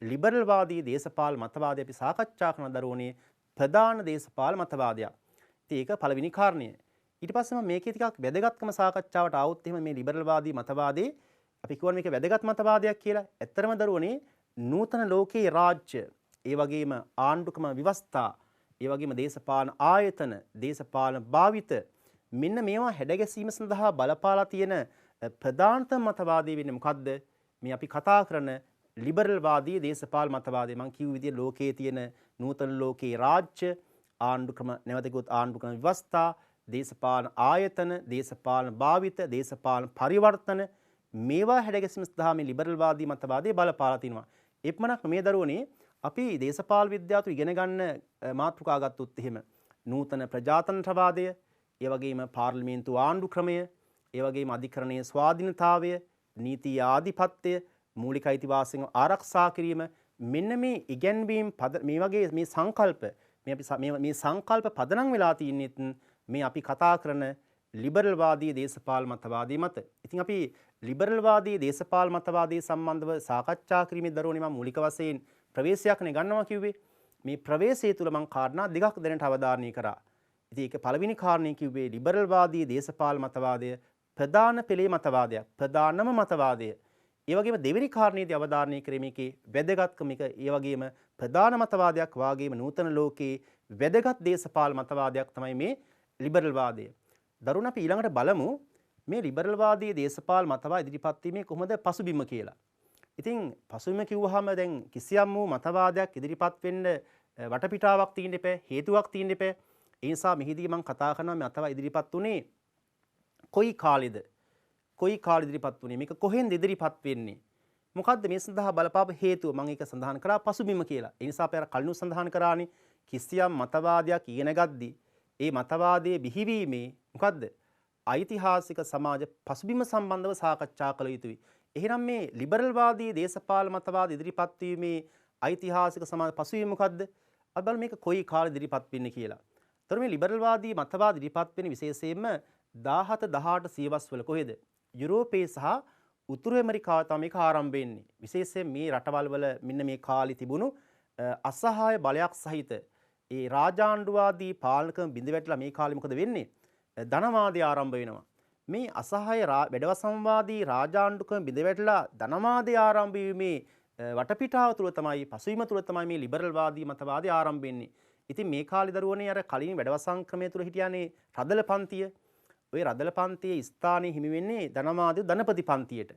ලිබරල් වාදී දේශපාලන මතවාදය අපි සාකච්ඡා කරන දරුවනේ ප්‍රධාන දේශපාලන මතවාදයක්. ඉතින් ඒක පළවෙනි කාරණය. ඊට පස්සේ මම මේකේ ටිකක් වැදගත්කම සාකච්ඡාවට ආවොත් එහෙම මේ ලිබරල් වාදී මතවාදයේ අපි කියවන මේක වැදගත් මතවාදයක් කියලා. ඇත්තරම දරුවනේ නූතන ලෝකයේ රාජ්‍ය, ඒ වගේම ආණ්ඩුක්‍රම ව්‍යවස්ථා, ඒ වගේම දේශපාලන ආයතන, දේශපාලන භාවිත මෙන්න මේවා හැඩගැසීම සඳහා බලපාලා තියෙන ප්‍රධානතම මතවාදය වෙන්නේ මොකද්ද? මේ අපි කතා කරන ලිබරල් වාදී දේශපාලන මතවාදය. මම කිව්ව විදිහට ලෝකයේ තියෙන නූතන ලෝකයේ රාජ්‍ය, ආණ්ඩුක්‍රම නැවතකුත් ආණ්ඩුක්‍රම ව්‍යවස්ථා, දේශපාලන ආයතන, දේශපාලන භාවිත, දේශපාලන පරිවර්තන මේවා හැඩගැසීම සඳහා මේ ලිබරල් වාදී මතවාදය බලපාලා තිනවා. එපමණක් මේ දරුවනේ අපි දේශපාලන විද්‍යාව තුළ ඉගෙන ගන්න මාතෘකා ගත්තොත් එහෙම නූතන ප්‍රජාතන්ත්‍රවාදය, ඒ වගේම පාර්ලිමේන්තු ආණ්ඩුක්‍රමය, ඒ වගේම අධිකරණයේ ස්වාධීනතාවය, නීති ආධිපත්‍ය, මූලික අයිතිවාසිකම් ආරක්ෂා කිරීම මෙන්න මේ ඉගැන්වීම් මේ වගේ මේ සංකල්ප මේ සංකල්ප පදනම් වෙලා තින්නේත් මේ අපි කතා කරන ලිබරල් වාදී දේශපාලන මතවාදයේ මත. ඉතින් අපි ලිබරල් වාදී දේශපාලන මතවාදයේ සම්බන්ධව සාකච්ඡා කිරීමේ දරුවනේ මම මූලික වශයෙන් ප්‍රවේශයක් ගන්නවා කිව්වේ. මේ ප්‍රවේශය තුල මම කාරණා දෙකක් දැනට අවධාරණය කරා. ඉතින් ඒක පළවෙනි කාරණේ කිව්වේ ලිබරල් වාදී දේශපාලන මතවාදය ප්‍රධාන පෙළේ මතවාදයක්, ප්‍රධානම මතවාදය. ඒ වගේම දෙවෙනි කාරණේදී අවධාරණය කිරීමේකේ වැදගත්කම එක ඒ වගේම ප්‍රධාන මතවාදයක් වාගේම නූතන ලෝකයේ වැදගත් දේශපාලන මතවාදයක් තමයි මේ ලිබරල් වාදය. දරුණ අපි ඊළඟට බලමු මේ ලිබරල් වාදයේ දේශපාලන මතවාද ඉදිරිපත් වීමේ කොහොමද පසුබිම කියලා. ඉතින් පසුබිම කිව්වහම දැන් කිසියම් වූ මතවාදයක් ඉදිරිපත් වෙන්න වටපිටාවක් තියෙන්න එපා, හේතුවක් තියෙන්න එපා. ඒ නිසා මෙහිදී මම කතා කරනවා මේ මතවාද ඉදිරිපත් උනේ කොයි කාලෙද? කොයි කාලෙ ඉදිරිපත් වුනේ? මේක කොහෙන්ද ඉදිරිපත් වෙන්නේ? මොකද්ද මේ සඳහා බලපාපු හේතුව? මම ඒක සඳහන් කරා පසුබිම කියලා. ඒ නිසා අපි අර කලින් සඳහන් කරානේ කිසියම් මතවාදයක් ඉගෙන ගද්දී ඒ මතවාදයේ බිහිවීමේ මොකද්ද? ඓතිහාසික සමාජ පසුබිම සම්බන්ධව සාකච්ඡා කළ යුතුයි. එහෙනම් මේ ලිබරල් වාදී දේශපාලන මතවාද ඉදිරිපත් වීමේ ඓතිහාසික සමාජ පසුබිම මොකද්ද? අපි බලමු මේක කොයි කාලෙ ඉදිරිපත් වෙන්නේ කියලා. ඒතර මේ ලිබරල් වාදී මතවාද ඉදිරිපත් වෙන්නේ විශේෂයෙන්ම 17 18 සියවස් වල කොහෙද? යුරෝපයේ සහ උතුරු ඇමරිකාව තමයි මේක ආරම්භ වෙන්නේ. විශේෂයෙන් මේ රටවල් වල මෙන්න මේ කාලේ තිබුණු අසහාය බලයක් සහිත ඒ රාජාණ්ඩුවාදී පාලනකම බිඳ වැටලා මේ කාලේ මොකද වෙන්නේ? ධනවාදය ආරම්භ වෙනවා. මේ අසහාය වැඩවසම්වාදී රාජාණ්ඩුකම බිඳ වැටලා ධනවාදය ආරම්භ වීමේ වටපිටාව තුළ තමයි පසුබිම තුළ තමයි මේ ලිබරල් වාදී මතවාදය ආරම්භ වෙන්නේ. ඉතින් මේ කාලේ දරුවනේ අර කලින් වැඩවසම් ක්‍රමය තුළ හිටියානේ රදල පන්තිය. ඔය රදල පන්තියේ ස්ථානයේ හිමි වෙන්නේ ධනවාදී ධනපති පන්තියට.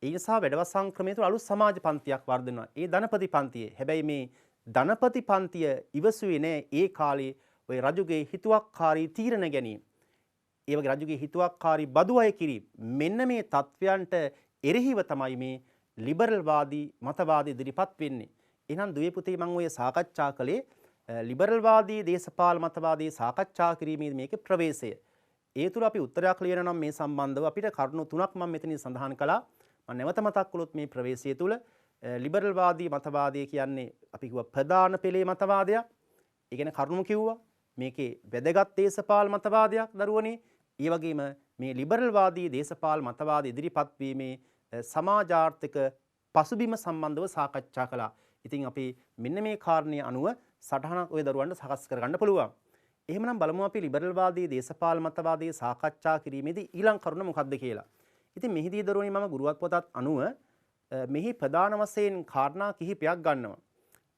ඒ නිසා වැඩවසම් ක්‍රමය තුළ අලුත් සමාජ පන්තියක් වර්ධනය වෙනවා. ඒ ධනපති පන්තියේ. හැබැයි මේ ධනපති පන්තිය ඉවසුවේ නෑ ඒ කාලේ ඔය රජුගේ හිතුවක්කාරී තීරණ ගැනීම. ඒ වගේ රජුගේ හිතුවක්කාරී බදු අය කිරීම. මෙන්න මේ තත්වයන්ට එරෙහිව තමයි මේ ලිබරල් වාදී මතවාද ඉදිරිපත් වෙන්නේ. එහෙනම් දුවේ පුතේ මම ඔය සාකච්ඡා කළේ ලිබරල් වාදී දේශපාලන මතවාදයේ සාකච්ඡා කිරීමේ මේකේ ප්‍රවේශය. ඒ තුල අපි උත්තරයක් ලියන නම් මේ සම්බන්ධව අපිට කරුණු තුනක් මම මෙතනින් සඳහන් කළා. මම නැවත මතක් කළොත් මේ ප්‍රවේශය තුල ලිබරල් වාදී මතවාදය කියන්නේ අපි කිව්වා ප්‍රධාන පෙළේ මතවාදයක්. ඒ කියන්නේ කරුණු කිව්වා. මේකේ වැදගත් දේශපාලන මතවාදයක් දරුවනේ. ඒ වගේම මේ ලිබරල් වාදී දේශපාලන මතවාද ඉදිරිපත් වීමේ සමාජාර්ථික පසුබිම සම්බන්ධව සාකච්ඡා කළා. ඉතින් අපි මෙන්න මේ කාරණේ අනුව සටහනක් ඔය දරුවන්ට සකස් කරගන්න පුළුවන්. එහෙමනම් බලමු අපි ලිබරල් වාදී දේශපාලන මතවාදයේ සාකච්ඡා කිරීමේදී ඊළඟ කරුණ මොකක්ද කියලා. ඉතින් මෙහිදී දරුවනේ මම ගුරුවත් පොතත් අනුව මෙහි ප්‍රධාන වශයෙන් කාරණා කිහිපයක් ගන්නවා.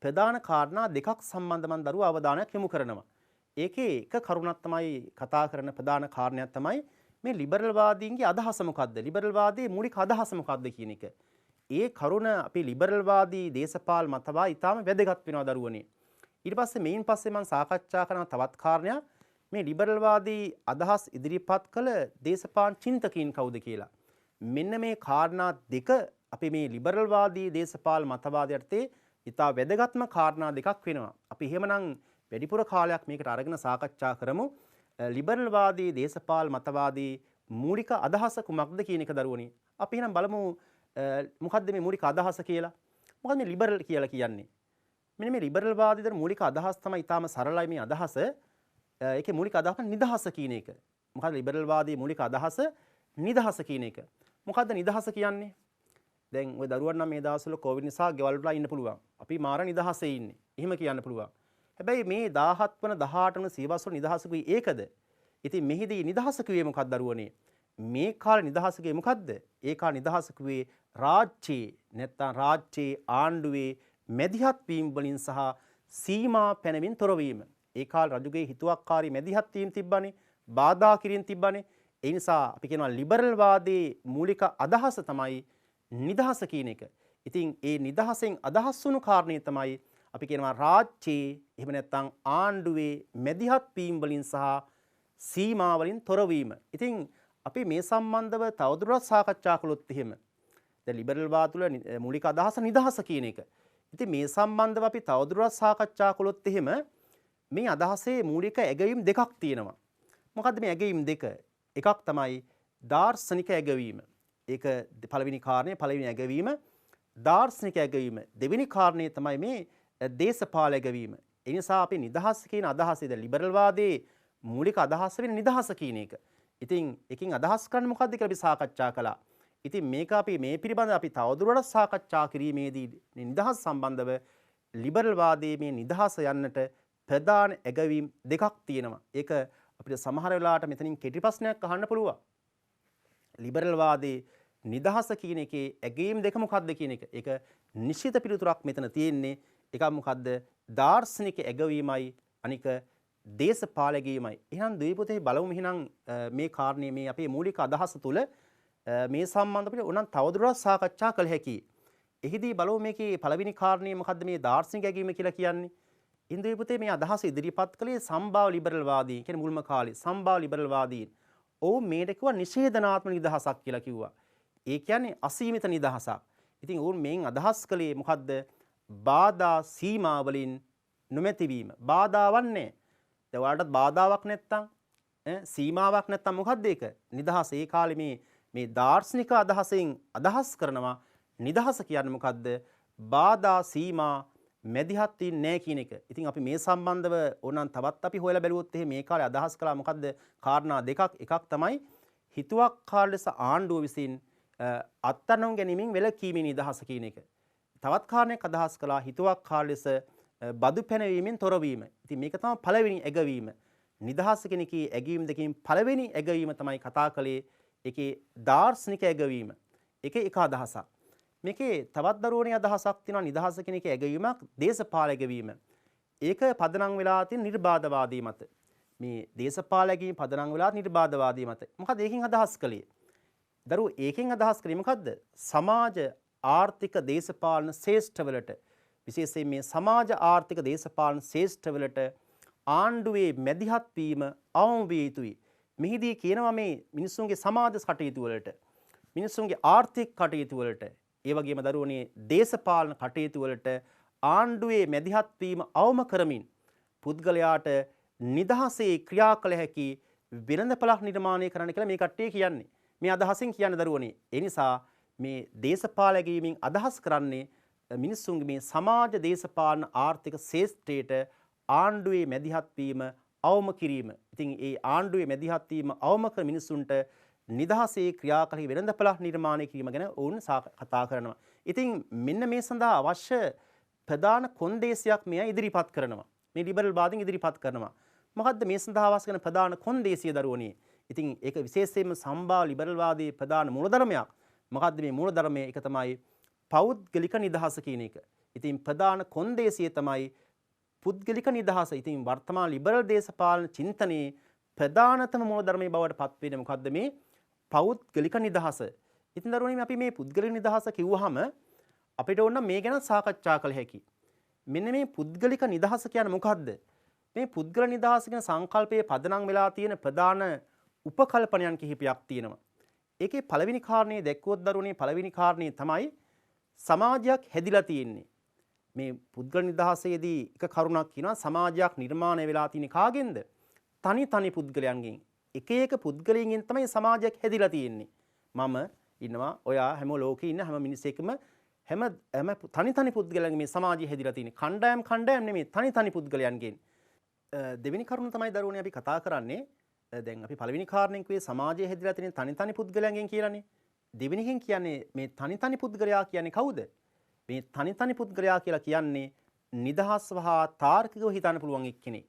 ප්‍රධාන කාරණා දෙකක් සම්බන්ධව මම දරුවා අවධානයක් යොමු කරනවා. ඒකේ එක කරුණක් තමයි කතා කරන ප්‍රධාන කාරණයක් තමයි මේ ලිබරල් වාදීන්ගේ අදහස මොකක්ද? ලිබරල් වාදයේ මූලික අදහස මොකක්ද කියන එක. ඒ කරුණ අපි ලිබරල් වාදී දේශපාලන මතවාද ඊටාම වැදගත් වෙනවා දරුවනේ. ඊට පස්සේ මේන් පස්සේ මම සාකච්ඡා කරන තවත් කාරණයක් මේ ලිබරල් වාදී අදහස් ඉදිරිපත් කළ දේශපාලන චින්තකයන් කවුද කියලා. මෙන්න මේ කාරණා දෙක අපි මේ ලිබරල් වාදී දේශපාලන මතවාදයට ඉතා වැදගත්ම කාරණා දෙකක් වෙනවා. අපි එහෙමනම් වැඩිපුර කාලයක් මේකට අරගෙන සාකච්ඡා කරමු. ලිබරල් වාදී දේශපාලන මතවාදී මූලික අදහස කුමක්ද කියන එක දරුවනේ. අපි එහෙනම් බලමු මොකද්ද මේ මූලික අදහස කියලා. මොකද්ද මේ ලිබරල් කියලා කියන්නේ? මෙන්න මේ ලිබරල් වාදීදර මූලික අදහස් තමයි ඊටාම සරලයි මේ අදහස. ඒකේ මූලික අදහස නිදහස කියන එක. මොකද්ද ලිබරල් වාදී මූලික අදහස? නිදහස කියන එක. මොකද්ද නිදහස කියන්නේ? දැන් ඔය දරුවන් නම් මේ දවස්වල කොවිඩ් නිසා ගෙවල් වල ඉන්න පුළුවන්. අපි මාර නිදහසේ ඉන්නේ. එහෙම කියන්න පුළුවන්. හැබැයි මේ 17 වන 18 වන සියවස් වල නිදහස කිව්වේ ඒකද? ඉතින් මෙහිදී නිදහස කිව්වේ මොකක්ද දරුවනේ? මේ කාලේ නිදහස කිව්වේ මොකද්ද? ඒ කාලේ නිදහස කිව්වේ රාජ්‍යයේ නැත්නම් රාජ්‍යයේ ආණ්ඩුවේ මැදිහත් වීම වලින් සහ සීමා පැනමින් තොරවීම. ඒ කාලේ රජුගේ හිතුවක්කාරී මැදිහත් වීම තිබ්බනේ, බාධා කිරීම තිබ්බනේ. ඒ නිසා අපි කියනවා ලිබරල් වාදයේ මූලික අදහස තමයි නිදහස කියන එක. ඉතින් ඒ නිදහසෙන් අදහස් වුණු කාරණේ තමයි අපි කියනවා රාජ්‍යයේ එහෙම නැත්නම් ආණ්ඩුවේ මැදිහත් වීම වලින් සහ සීමා වලින් තොරවීම. ඉතින් අපි මේ සම්බන්ධව තවදුරටත් සාකච්ඡා කළොත් එහෙම දැන් ලිබරල් වාද තුළ මූලික අදහස නිදහස කියන එක. ඉතින් මේ සම්බන්ධව අපි තවදුරටත් සාකච්ඡා කළොත් එහෙම මේ අදහසේ මූලික ඇගයීම් දෙකක් තියෙනවා. මොකද්ද මේ ඇගයීම් දෙක? එකක් තමයි දාර්ශනික ඇගවීම. ඒක පළවෙනි කාරණේ පළවෙනි ඇගවීම දාර්ශනික ඇගවීම. දෙවෙනි කාරණේ තමයි මේ දේශපාලන ඇගවීම. ඒ නිසා අපි නිදහස කියන අදහසේද ලිබරල් වාදයේ මූලික අදහස වෙන නිදහස කියන එක. ඉතින් එකකින් අදහස් කරන්නේ මොකද්ද කියලා අපි සාකච්ඡා කළා. ඉතින් මේක අපි මේ පිළිබඳව අපි තවදුරටත් සාකච්ඡා කිරීමේදී නිදහස් සම්බන්ධව ලිබරල් වාදයේ මේ නිදහස යන්නට ප්‍රධාන ඇගවීම් දෙකක් තියෙනවා. ඒක අපිට සමහර වෙලාවට මෙතනින් කෙටි ප්‍රශ්නයක් අහන්න පුළුවන්. ලිබරල් වාදයේ නිදහස කියන එකේ ඇගීම් දෙක මොකක්ද කියන එක. ඒක නිශ්චිත පිළිතුරක් මෙතන තියෙන්නේ. එකක් මොකද්ද? දාර්ශනික ඇගවීමයි අනික දේශපාලකීමයි. එහෙනම් ද්වීපතේ බලමු එහෙනම් මේ කාරණේ මේ අපේ මූලික අදහස තුල මේ සම්බන්ධ අපිට උනන් තවදුරටත් සාකච්ඡා කළ හැකියි. එහිදී බලමු මේකේ පළවෙනි කාරණේ මොකද්ද මේ දාර්ශනික ඇගීම කියලා කියන්නේ. ඉන්ද්‍රීපතේ මේ අදහස ඉදිරිපත් කළේ සම්භාව ලිබරල් වාදීන් කියන්නේ මුල්ම කාලේ සම්භාව ලිබරල් වාදීන්. ඔව් මේකට කිව්වා නිෂේධනාත්මක නිදහසක් කියලා කිව්වා. ඒ කියන්නේ අසීමිත නිදහසක්. ඉතින් ඔවුන් මේන් අදහස් කළේ මොකද්ද? බාධා සීමා වලින් නොමැතිවීම. බාධාවක් නැහැ. දැන් ඔයාලටත් බාධාවක් නැත්තම් සීමාවක් නැත්තම් මොකද්ද ඒක? නිදහස. ඒ කාලේ මේ දාර්ශනික අදහසෙන් අදහස් කරනවා නිදහස කියන්නේ මොකද්ද? බාධා සීමා මැදිහත් වෙන්නේ නැහැ කියන එක. ඉතින් අපි මේ සම්බන්ධව ඕනනම් තවත් අපි හොයලා බැලුවොත් එහෙම මේ කාලේ අදහස් කළා මොකද්ද? කාරණා දෙකක්. එකක් තමයි හිතුවක්කාර ලෙස ආණ්ඩුව විසින් අත්අඩංගුව ගැනීමෙන් වැළකීමේ නිදහස කියන එක. තවත් කාරණයක් අදහස් කළා හිතුවක්කාර ලෙස බදු පැනවීමෙන් තොරවීම. ඉතින් මේක තමයි පළවෙනි ඇගවීම. නිදහස කියන එකේ ඇගීම් දෙකෙන් පළවෙනි ඇගවීම තමයි කතා කළේ. ඒකේ දාර්ශනික ඇගවීම. ඒකේ එක අදහසක්. මේකේ තවත් දරුවනේ අදහසක් තියෙනවා නිදහස කියන එකේ ඇගවීමක් දේශපාලන ඇගවීම. ඒක පදනම් වෙලා තියෙන නිර්බාධවාදී මත. මේ දේශපාලන ඇගවීම පදනම් වෙලා නිර්බාධවාදී මත. මොකද ඒකෙන් අදහස් කළේ? දරුවෝ ඒකෙන් අදහස් කළේ මොකද්ද? සමාජ ආර්ථික දේශපාලන ශ්‍රේෂ්ඨවලට විශේෂයෙන් මේ සමාජ ආර්ථික දේශපාලන ශ්‍රේෂ්ඨවලට ආණ්ඩුවේ මැදිහත් වීම අවම විය යුතුයි. මෙහිදී කියනවා මේ මිනිස්සුන්ගේ සමාජ කටයුතු වලට මිනිස්සුන්ගේ ආර්ථික කටයුතු වලට ඒ වගේම දරුවනේ දේශපාලන කටයුතු වලට ආණ්ඩුවේ මැදිහත් වීම අවම කරමින් පුද්ගලයාට නිදහසේ ක්‍රියා කළ හැකි වෙළඳපළක් නිර්මාණය කරන්න කියලා මේ කට්ටිය කියන්නේ. මේ අදහසින් කියන්නේ දරුවනේ. ඒ නිසා මේ දේශපාලන ගීමින් අදහස් කරන්නේ මිනිස්සුන්ගේ මේ සමාජ දේශපාලන ආර්ථික ශේෂ්ත්‍රයට ආණ්ඩුවේ මැදිහත් වීම අවම කිරීම. ඉතින් ඒ ආණ්ඩුවේ මැදිහත් වීම අවම කර මිනිසුන්ට නිදහසේ ක්‍රියාකරි වෙළඳපළක් නිර්මාණය කිරීම ගැන ඔවුන් කතා කරනවා. ඉතින් මෙන්න මේ සඳහා අවශ්‍ය ප්‍රධාන කොන්දේසියක් මෙය ඉදිරිපත් කරනවා. මේ ලිබරල් වාදීන් ඉදිරිපත් කරනවා. මොකද්ද මේ සඳහා අවශ්‍ය කරන ප්‍රධාන කොන්දේසිය දරුවනේ? ඉතින් ඒක විශේෂයෙන්ම සම්භාව ලිබරල් වාදයේ ප්‍රධාන මූලධර්මයක්. මොකද්ද මේ මූලධර්මය? ඒක තමයි පෞද්ගලික නිදහස කියන එක. ඉතින් ප්‍රධාන කොන්දේසිය තමයි පුද්ගලික නිදහස. ඉතින් වර්තමාන ලිබරල් දේශපාලන චින්තනයේ ප්‍රධානතම මූලධර්මයේ බවට පත් වෙන්නේ මොකද්ද? මේ පෞද්ගලික නිදහස. ඉතින් දරුවනේ අපි මේ පුද්ගලික නිදහස කිව්වහම අපිට ඕන මේ ගැන සාකච්ඡා කළ හැකි. මෙන්න මේ පුද්ගලික නිදහස කියන්නේ මොකද්ද? මේ පුද්ගල නිදහස කියන සංකල්පයේ පදනම් වෙලා තියෙන ප්‍රධාන උපකල්පනයන් කිහිපයක් තියෙනවා. ඒකේ පළවෙනි කාරණේ දැක්කොත් දරුවනේ පළවෙනි කාරණේ තමයි සමාජයක් හැදිලා තියෙන්නේ. මේ පුද්ගල නිදහසේදී එක කරුණක් කියනවා සමාජයක් නිර්මාණය වෙලා තියෙන්නේ කාගෙන්ද? තනි පුද්ගලයන්ගෙන්. එක එක පුද්ගලයන්ගෙන් තමයි සමාජයක් හැදිලා තියෙන්නේ. මම ඉන්නවා, ඔයා හැම ලෝකේ ඉන්න හැම මිනිසෙකම හැම තනි පුද්ගලයන්ගෙන් මේ සමාජය හැදිලා තියෙන්නේ. කණ්ඩායම් නෙමෙයි තනි පුද්ගලයන්ගෙන්. දෙවෙනි කරුණ තමයි දරුවනේ අපි කතා කරන්නේ. දැන් අපි පළවෙනි කාරණෙන් කිව්වේ සමාජය හැදිලා තියෙන තනි පුද්ගලයන්ගෙන් කියලානේ. දෙවෙනිකින් කියන්නේ මේ තනි පුද්ගලයා කියන්නේ කවුද? මේ තනි පුද්ගලයා කියලා කියන්නේ නිදහස්ව හා තාර්කිකව හිතන්න පුළුවන් එක්කෙනෙක්.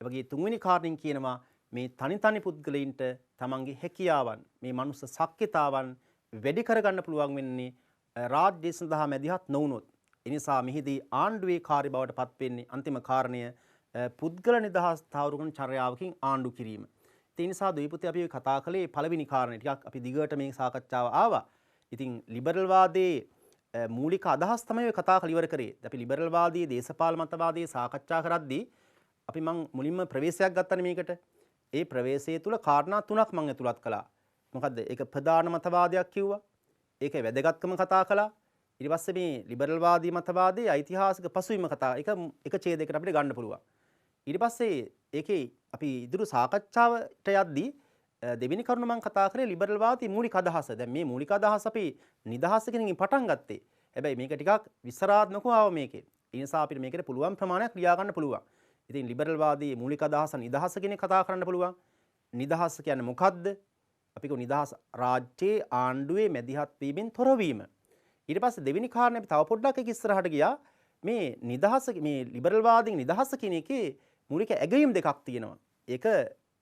ඒ වගේ තුන්වෙනි කාරණෙන් කියනවා මේ තනි පුද්ගලයින්ට තමන්ගේ හැකියාවන්, මේ මනුස්ස ශක්්‍යතාවන් වැඩි කරගන්න පුළුවන් වෙන්නේ රාජ්‍ය සඳහා මැදිහත් නොවුනොත්. ඒ නිසා මෙහිදී ආණ්ඩුවේ කාර්ය බවට පත් වෙන්නේ අන්තිම කාරණය පුද්ගල නිදහස් තහවුරු කරන චර්යාවකින් ආණ්ඩු කිරීම. ඒ නිසා ද්වීපතේ අපි කතා කළේ පළවෙනි කාරණේ ටිකක් අපි දිගට මේ සාකච්ඡාව ආවා. ඉතින් ලිබරල් වාදයේ මූලික අදහස් තමයි ඔය කතා කළ ඉවර කරේ. අපි ලිබරල් වාදයේ දේශපාලන මතවාදයේ සාකච්ඡා කරද්දී අපි මං මුලින්ම ප්‍රවේශයක් ගත්තනේ මේකට. ඒ ප්‍රවේශය තුල කාරණා තුනක් මම ඇතුළත් කළා. මොකද්ද? ඒක ප්‍රධාන මතවාදයක් කිව්වා. ඒකේ වැදගත්කම කතා කළා. ඊට පස්සේ මේ ලිබරල් වාදී මතවාදයේ ඓතිහාසික පසුබිම කතා එක ඡේදයකට අපිට ගන්න පුළුවන්. ඊට පස්සේ ඒකේ අපි ඉදිරි සාකච්ඡාවට යද්දී දෙවෙනි කරුණ මම කතා කරේ ලිබරල් වාදී මූලික අදහස. දැන් මේ මූලික අදහස අපි නිදහස කෙනකින් පටන් ගත්තේ. හැබැයි මේක ටිකක් විස්තරාත්මකව ආව මේකේ. ඒ නිසා අපිට මේකට පුළුවන් ප්‍රමාණයක් ක්‍රියා ගන්න පුළුවන්. ඉතින් ලිබරල් වාදී මූලික අදහස නිදහස කියන කතා කරන්න පුළුවන්. නිදහස කියන්නේ මොකද්ද? අපි කියමු නිදහස රාජ්‍යයේ ආණ්ඩුවේ මැදිහත් වීමෙන් තොරවීම. ඊට පස්සේ දෙවෙනි කාරණේ අපි තව පොඩ්ඩක් එක ඉස්සරහට ගියා. මේ නිදහස මේ ලිබරල් වාදීන් නිදහස කියන එකේ මූලික ඇගයීම් දෙකක් තියෙනවා. ඒක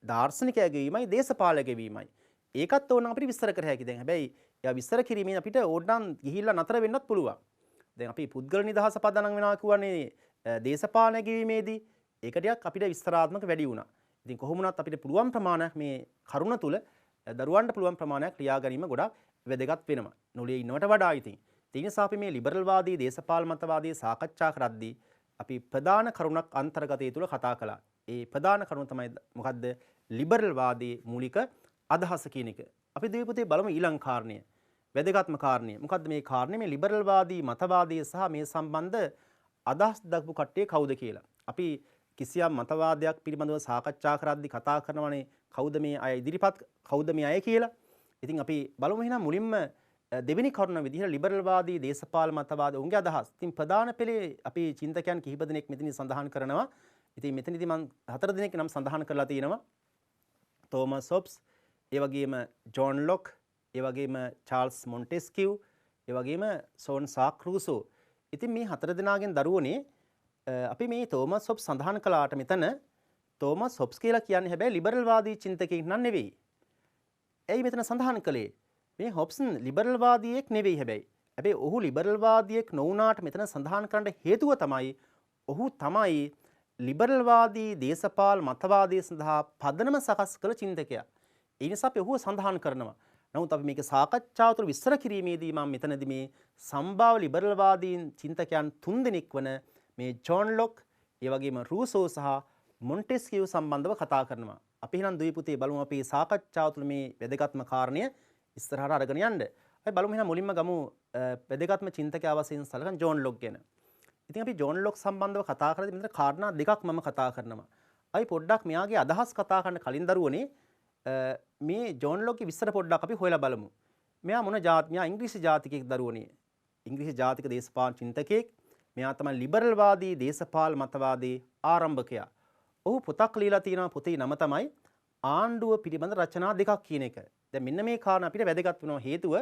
දාර්ශනික ඇගයීමයි දේශපාලන ඇගයීමයි. ඒකත් ඕන අපිට විස්තර කර හැකියි. දැන් හැබැයි එයා විස්තර කිරීමෙන් අපිට ඕනනම් ගිහිල්ලා නතර වෙන්නත් පුළුවන්. දැන් අපි පුද්ගල නිදහස පදනම් වෙනවා කියන්නේ දේශපාලන ගෙවීමේදී ඒක ටිකක් අපිට විස්තරාත්මක වැඩි වුණා. ඉතින් කොහොම වුණත් අපිට පුළුවන් ප්‍රමාණයක් මේ කරුණ තුල දරුවන්ට පුළුවන් ප්‍රමාණයක් ක්‍රියා ගැනීම ගොඩක් වැදගත් වෙනවා. නොලිය ඉන්නවට වඩා ඉතින්. ඒ නිසා අපි මේ ලිබරල් වාදී දේශපාලන මතවාදී සාකච්ඡා කරද්දී අපි ප්‍රධාන කරුණක් අන්තර්ගතය තුල කතා කළා. ඒ ප්‍රධාන කරුණ තමයි මොකද්ද? ලිබරල් වාදී මූලික අදහස කියන එක. අපි දෙවිපොතේ බලමු ඊළඟ කාරණය. වැදගත්ම කාරණය. මොකද්ද මේ කාරණය? මේ ලිබරල් වාදී මතවාදී සහ මේ සම්බන්ධ අදහස් දක්වපු කට්ටිය කවුද කියලා. අපි කිසියම් මතවාදයක් පිළිබඳව සාකච්ඡා කරද්දී කතා කරනවානේ කවුද මේ අය ඉදිරිපත් කවුද මේ අය කියලා. ඉතින් අපි බලමු එහෙනම් මුලින්ම දෙවෙනි කරුණ විදිහට ලිබරල් වාදී දේශපාලන මතවාද උන්ගේ අදහස්. ඉතින් ප්‍රධාන පෙළේ අපි චින්තකයන් කිහිප දෙනෙක් මෙතන සඳහන් කරනවා. ඉතින් මෙතනදී මම 4 දෙනෙක් නම් සඳහන් කරලා තියෙනවා. තෝමස් හොබ්ස්, ඒ වගේම ජෝන් ලොක්, ඒ වගේම චාල්ස් මොන්ටෙස්කියු, ඒ වගේම සෝන් සාක් රූසෝ. ඉතින් මේ 4 දෙනාගෙන් දරුවනේ අපි මේ තෝමස් හොබ්ස් සඳහන් කළාට මෙතන තෝමස් හොබ්ස් කියලා කියන්නේ හැබැයි ලිබරල් වාදී චින්තකයෙක් නන් නෙවෙයි. ඇයි මෙතන සඳහන් කළේ? මේ හොබ්ස් ලිබරල් වාදියෙක් නෙවෙයි හැබැයි. හැබැයි ඔහු ලිබරල් වාදියෙක් නොවුනාට මෙතන සඳහන් කරන්න හේතුව තමයි ඔහු තමයි ලිබරල් වාදී දේශපාලන මතවාදය සඳහා පදනම සකස් කළ චින්තකයා. ඒ නිසා අපි ඔහුව සඳහන් කරනවා. නමුත් අපි මේක සාකච්ඡාව තුළ විස්තර කිරීමේදී මම මෙතනදී මේ සම්භාව්‍ය ලිබරල් වාදීන් චින්තකයන් 3 දෙනෙක් වන මේ ජෝන් ලොක්, ඒ වගේම රූසෝ සහ මොන්ටෙස්කියු සම්බන්ධව කතා කරනවා. අපි එහෙනම් දුයි පුතේ බලමු අපි සාකච්ඡාව තුළ මේ වැදගත්ම කාරණය ඉස්සරහට අරගෙන යන්න. අපි බලමු එහෙනම් මුලින්ම ගමු වැදගත්ම චින්තකයා වශයෙන් සැලකන ජෝන් ලොක් ගැන. ඉතින් අපි ජෝන් ලොක් සම්බන්ධව කතා කරද්දී මෙතන කාරණා දෙකක් මම කතා කරනවා. අපි පොඩ්ඩක් මෙයාගේ අදහස් කතා කරන්න කලින් දරුවනේ මේ ජෝන් ලොක්ගේ විස්තර පොඩ්ඩක් අපි හොයලා බලමු. මෙයා මොන ජාති? මෙයා ඉංග්‍රීසි ජාතිකයෙක් දරුවනේ. ඉංග්‍රීසි ජාතික දේශපාලන චින්තකයෙක්. මෙයා තමයි ලිබරල් වාදී දේශපාලන මතවාදී ආරම්භකයා. ඔහු පොතක් ලියලා තියෙනවා. පොතේ නම තමයි ආණ්ඩුව පිළිබඳ රචනා දෙකක් කියන එක. දැන් මෙන්න මේ කාරණා අපිට වැදගත් වෙනවා. හේතුව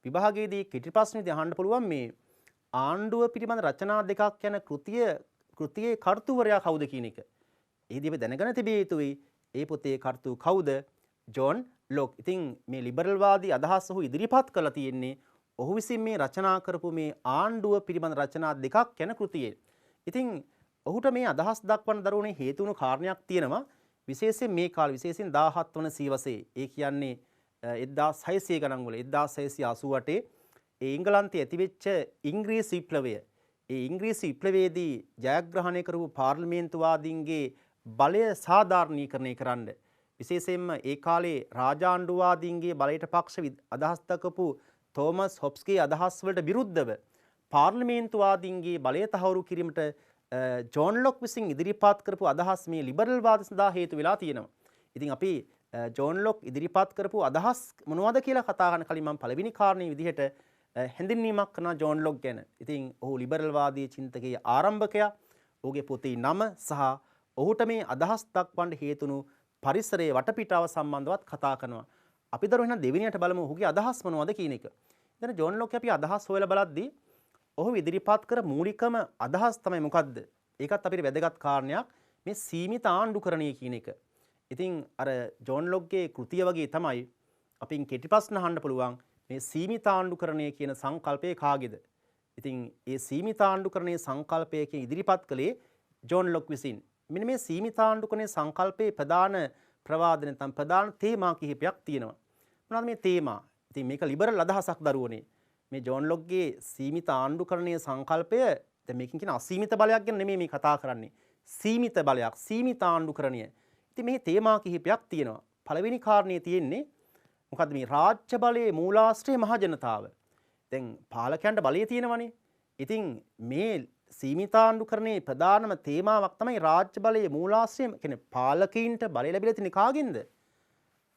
විභාගයේදී කෙටි ප්‍රශ්නෙදී අහන්න පුළුවන් මේ ආණ්ඩුව පිළිබඳ රචනා දෙකක් යන කෘතියේ කර්තෘවරයා කවුද කියන එක. ඒදී අපි දැනගෙන තිබිය යුතුයි ඒ පොතේ කර්තෘ කවුද? John lock. ඉතින් මේ ලිබරල් වාදී අදහස් ඔහු ඉදිරිපත් කරලා තියෙන්නේ ඔහු විසින් මේ රචනා කරපු මේ ආණ්ඩුව පිළිබඳ රචනා දෙකක් යන කෘතියේ. ඉතින් ඔහුට මේ අදහස් දක්වන්න දරුවනේ හේතු වුණු කාරණයක් තියෙනවා. විශේෂයෙන් මේ කාලේ විශේෂයෙන් 17 වන සියවසේ ඒ කියන්නේ 1600 ගණන් වල 1688 ඒ එංගලන්තයේ ඇතිවෙච්ච ඉංග්‍රීසි විප්ලවය. ඒ ඉංග්‍රීසි විප්ලවයේදී ජයග්‍රහණය කරපු පාර්ලිමේන්තුවාදීන්ගේ බලය සාධාරණීකරණය කරන්න විශේෂයෙන්ම ඒ කාලේ රාජාණ්ඩුවාදීන්ගේ බලයට පක්ෂ අදහස් දක්වපු තෝමස් හොබ්ස්ගේ අදහස් වලට විරුද්ධව පාර්ලිමේන්තුවාදීන්ගේ බලය තහවුරු කිරීමට ජෝන් ලොක් විසින් ඉදිරිපත් කරපු අදහස් මේ ලිබරල් වාද සඳහා හේතු වෙලා තියෙනවා. ඉතින් අපි ජෝන් ලොක් ඉදිරිපත් කරපු අදහස් මොනවද කියලා කතා කරන කලින් මම පළවෙනි කාරණේ විදිහට හැඳින්වීමක් කරන ජෝන් ලොක් ගැන. ඉතින් ඔහු ලිබරල් වාදී චින්තකයේ ආරම්භකයා. ඔහුගේ පොතේ නම සහ ඔහුට මේ අදහස් දක්වන්න හේතුණු පරිසරයේ වටපිටාව සම්බන්ධවත් කතා කරනවා. අපි දරුවෝ එහෙනම් දෙවෙනියට බලමු ඔහුගේ අදහස් මොනවද කියන එක. දැන් ජෝන් ලොක් අපි අදහස් හොයලා බලද්දී ඔහු ඉදිරිපත් කර මූලිකම අදහස් තමයි මොකද්ද? ඒකත් අපිට වැදගත් කාරණයක් මේ සීමිත ආණ්ඩුකරණය කියන එක. ඉතින් අර ජෝන් ලොක්ගේ කෘතිය වගේ තමයි අපින් කෙටි ප්‍රශ්න අහන්න පුළුවන් මේ සීමිත ආණ්ඩුකරණය කියන සංකල්පය කාගේද? ඉතින් ඒ සීමිත ආණ්ඩුකරණයේ සංකල්පයකින් ඉදිරිපත් කළේ ජෝන් ලොක් විසින්. මෙන්න මේ සීමිත ආණ්ඩුකරණයේ සංකල්පයේ ප්‍රධාන ප්‍රවාද නැත්නම් ප්‍රධාන තේමා කිහිපයක් තියෙනවා. මොනවද මේ තේමා? ඉතින් මේක ලිබරල් අදහසක් දරුවනේ. මේ ජෝන් ලොක්ගේ සීමිත ආණ්ඩුකරණයේ සංකල්පය දැන් මේකෙන් කියන අසීමිත බලයක් ගැන නෙමෙයි මේ කතා කරන්නේ. සීමිත බලයක්, සීමිත ආණ්ඩුකරණය. ඉතින් මේ තේමා කිහිපයක් තියෙනවා. පළවෙනි කාරණේ තියෙන්නේ මොකද්ද මේ රාජ්‍ය බලයේ මූලාශ්‍රය මහ ජනතාව. දැන් පාලකයන්ට බලය තියෙනවනේ. ඉතින් මේ සීමිත ආණ්ඩුකරණයේ ප්‍රධානම තේමාවක් තමයි රාජ්‍ය බලයේ මූලාශ්‍රය. කියන්නේ පාලකීන්ට බලය ලැබිලා තියෙන්නේ කාගෙන්ද?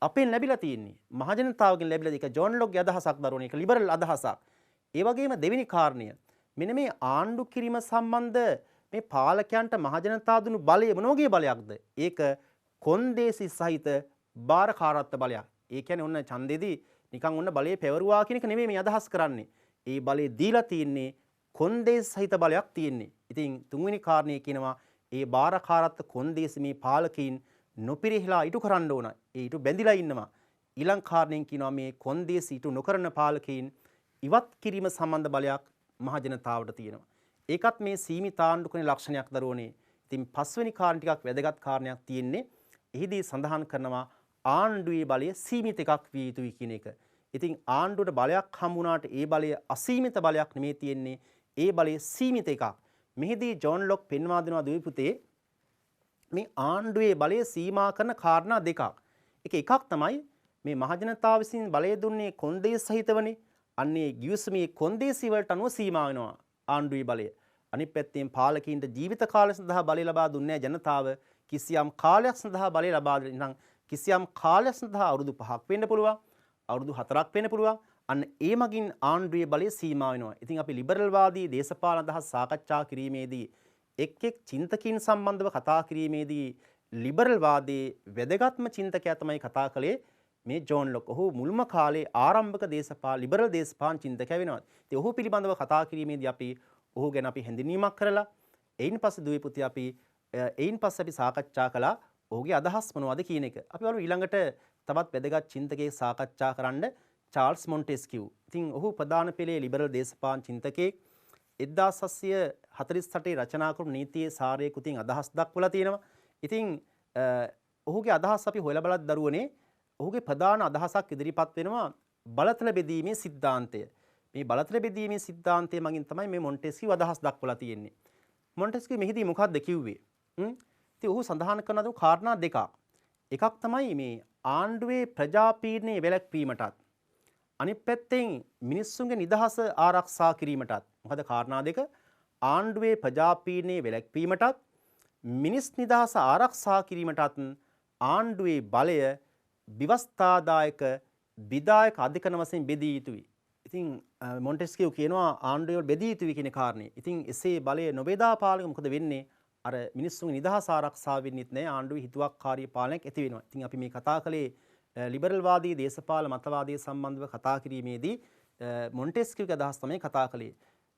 අපෙන් ලැබිලා තියෙන්නේ මහජනතාවගෙන් ලැබිලා තියෙන එක ජෝන් ලොක්ගේ අදහසක් දරුවනේ. ඒක ලිබරල් අදහසක්. ඒ වගේම දෙවෙනි කාරණය මෙන්න මේ ආණ්ඩු කිරීම සම්බන්ධ මේ පාලකයන්ට මහජනතාව දුන්නු බලය මොන වගේ බලයක්ද? ඒක කොන්දේසි සහිත බාරකාරත්ව බලයක්. ඒ කියන්නේ ඔන්න ඡන්දෙදී නිකන් ඔන්න බලය පැවරුවා කියන එක නෙමෙයි මේ අදහස් කරන්නේ. ඒ බලය දීලා තියෙන්නේ කොන්දේසි සහිත බලයක් තියෙන්නේ. ඉතින් තුන්වෙනි කාරණේ කියනවා ඒ බාරකාරත්ව කොන්දේසි මේ පාලකීන් නොපිරිහිලා ඉටු කරන්න ඕන. ඒ ඉටු බැඳිලා ඉන්නවා. ඊළඟ කාරණයෙන් කියනවා මේ කොන්දේසි ඉටු නොකරන පාලකයින් ඉවත් කිරීම සම්බන්ධ බලයක් මහ ජනතාවට තියෙනවා. ඒකත් මේ සීමිත ආණ්ඩුක්‍රමයේ ලක්ෂණයක් දරුවනේ. ඉතින් පස්වෙනි කාරණ ටිකක් වැදගත් කාරණයක් තියෙන්නේ. එහිදී සඳහන් කරනවා ආණ්ඩුවේ බලය සීමිත එකක් විය යුතුයි කියන එක. ඉතින් ආණ්ඩුවට බලයක් හම්බුණාට ඒ බලය අසීමිත බලයක් නෙමෙයි තියෙන්නේ. ඒ බලය සීමිත එකක්. මෙහිදී ජෝන් ලොක් පෙන්වා දෙනවා දුවේ පුතේ මේ ආණ්ඩුවේ බලය සීමා කරන කාරණා දෙකක්. එකක් තමයි මේ මහජනතාව විසින් බලය දුන්නේ කොන්දේසි සහිතවනේ. අන්නේ ගිවිසුමේ කොන්දේසි වලට අනුව සීමා වෙනවා ආණ්ඩුවේ බලය. අනිත් පැත්තෙන් පාලකීන්ට ජීවිත කාලය සඳහා බලය ලබා දුන්නේ ජනතාව. කිසියම් කාලයක් සඳහා බලය ලබා දෙන්න කිසියම් කාලයක් සඳහා අවුරුදු 5ක් වෙන්න පුළුවන්. අවුරුදු 4ක් වෙන්න පුළුවන්. අන්න ඒ මගින් ආණ්ඩුවේ බලය සීමා වෙනවා. ඉතින් අපි ලිබරල් වාදී දේශපාලන අදහස් සාකච්ඡා කිරීමේදී එක් චින්තකයන් සම්බන්ධව කතා කිරීමේදී ලිබරල් වාදයේ වැදගත්ම චින්තකයා තමයි කතා කළේ මේ ජෝන් ලොක්. ඔහු මුල්ම කාලේ ආරම්භක ලිබරල් දේශපාලන චින්තකයා වෙනවා. ඉතින් ඔහු පිළිබඳව කතා කිරීමේදී අපි ඔහු ගැන අපි හැඳින්වීමක් කරලා එයින් පස්සේ දුවේ පුතේ අපි සාකච්ඡා කළා ඔහුගේ අදහස් මොනවද කියන එක. අපි බලමු ඊළඟට තවත් වැදගත් චින්තකයෙක් සාකච්ඡා කරන්න චාල්ස් මොන්ටෙස්කියු. ඉතින් ඔහු ප්‍රධාන පෙළේ ලිබරල් දේශපාලන චින්තකයෙක්. 1748 රචනා කරපු නීතියේ සාරයේ කුතින් අදහස් දක්වලා තියෙනවා. ඉතින් ඔහුගේ අදහස් අපි හොයලා බලද්දී දරුවනේ ඔහුගේ ප්‍රධාන අදහසක් ඉදිරිපත් වෙනවා බලතල බෙදීමේ සිද්ධාන්තය. මේ බලතල බෙදීමේ සිද්ධාන්තය මගින් තමයි මේ මොන්ටෙස්කියු අදහස් දක්වලා තියෙන්නේ. මොන්ටෙස්කියු මෙහිදී මොකක්ද කිව්වේ? ඉතින් ඔහු සඳහන් කරන කාරණා දෙකක්. එකක් තමයි මේ ආණ්ඩුවේ ප්‍රජාපීඩනයේ වැළැක්වීමටත් අනිත් පැත්තෙන් මිනිස්සුන්ගේ නිදහස ආරක්ෂා කිරීමටත්. මොකද කාරණා දෙක ආණ්ඩුවේ ප්‍රජාපීඩනයේ වැළැක්වීමටත් මිනිස් නිදහස ආරක්ෂා කිරීමටත් ආණ්ඩුවේ බලය විවස්ථාදායක විදායක අධිකරණ වශයෙන් බෙදිය යුතුයි. ඉතින් මොන්ටෙස්කියු කියනවා ආණ්ඩුවේ බෙදිය යුතුයි කියන කාරණේ. ඉතින් එසේ බලය නොබෙදා පාලක මොකද වෙන්නේ? අර මිනිස්සුන්ගේ නිදහස ආරක්ෂා වෙන්නෙත් නැහැ. ආණ්ඩුවේ හිතුවක්කාරී පාලනයක් ඇති වෙනවා. ඉතින් අපි මේ කතා කළේ ලිබරල් වාදී දේශපාලන මතවාදයේ සම්බන්ධව කතා කිරීමේදී මොන්ටෙස්කියුගේ අදහස් තමයි කතා කළේ.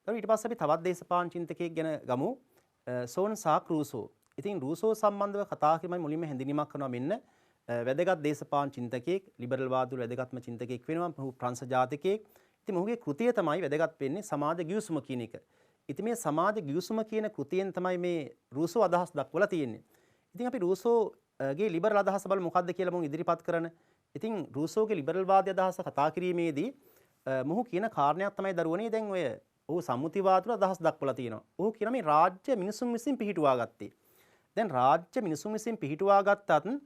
ඊට පස්සේ අපි තවත් දේශපාලන චින්තකයෙක් ගැන ගමු. සෝන්සාක් රූසෝ. ඉතින් රූසෝ සම්බන්ධව කතා කිරීමයි මුලින්ම හැඳින්වීමක් කරනවා මෙන්න වැදගත් දේශපාලන චින්තකයෙක් ලිබරල් වාදවල වැදගත්ම චින්තකයෙක් වෙනවා. ඔහු ප්‍රංශ ජාතිකයෙක්. ඉතින් ඔහුගේ කෘතිය තමයි වැදගත් වෙන්නේ සමාජ ගිවිසුම කියන එක. ඉතින් මේ සමාජ ගිවිසුම කියන කෘතියෙන් තමයි මේ රූසෝ අදහස් දක්වලා තියෙන්නේ. ඉතින් අපි රූසෝගේ ලිබරල් අදහස බලමු මොකක්ද කියලා මම ඉදිරිපත් කරන. ඉතින් රූසෝගේ ලිබරල් වාදී අදහස කතා කිරීමේදී මොහු කියන කාරණයක් තමයි දරුවනේ දැන් ඔය ඔහු සම්මුතිවාදවල අදහස් දක්වලා තියෙනවා. ඔහු කියන මේ රාජ්‍ය මිනිසුන් විසින් පිහිටුවා ගත්තේ. දැන් රාජ්‍ය මිනිසුන් විසින් පිහිටුවා ගත්තත්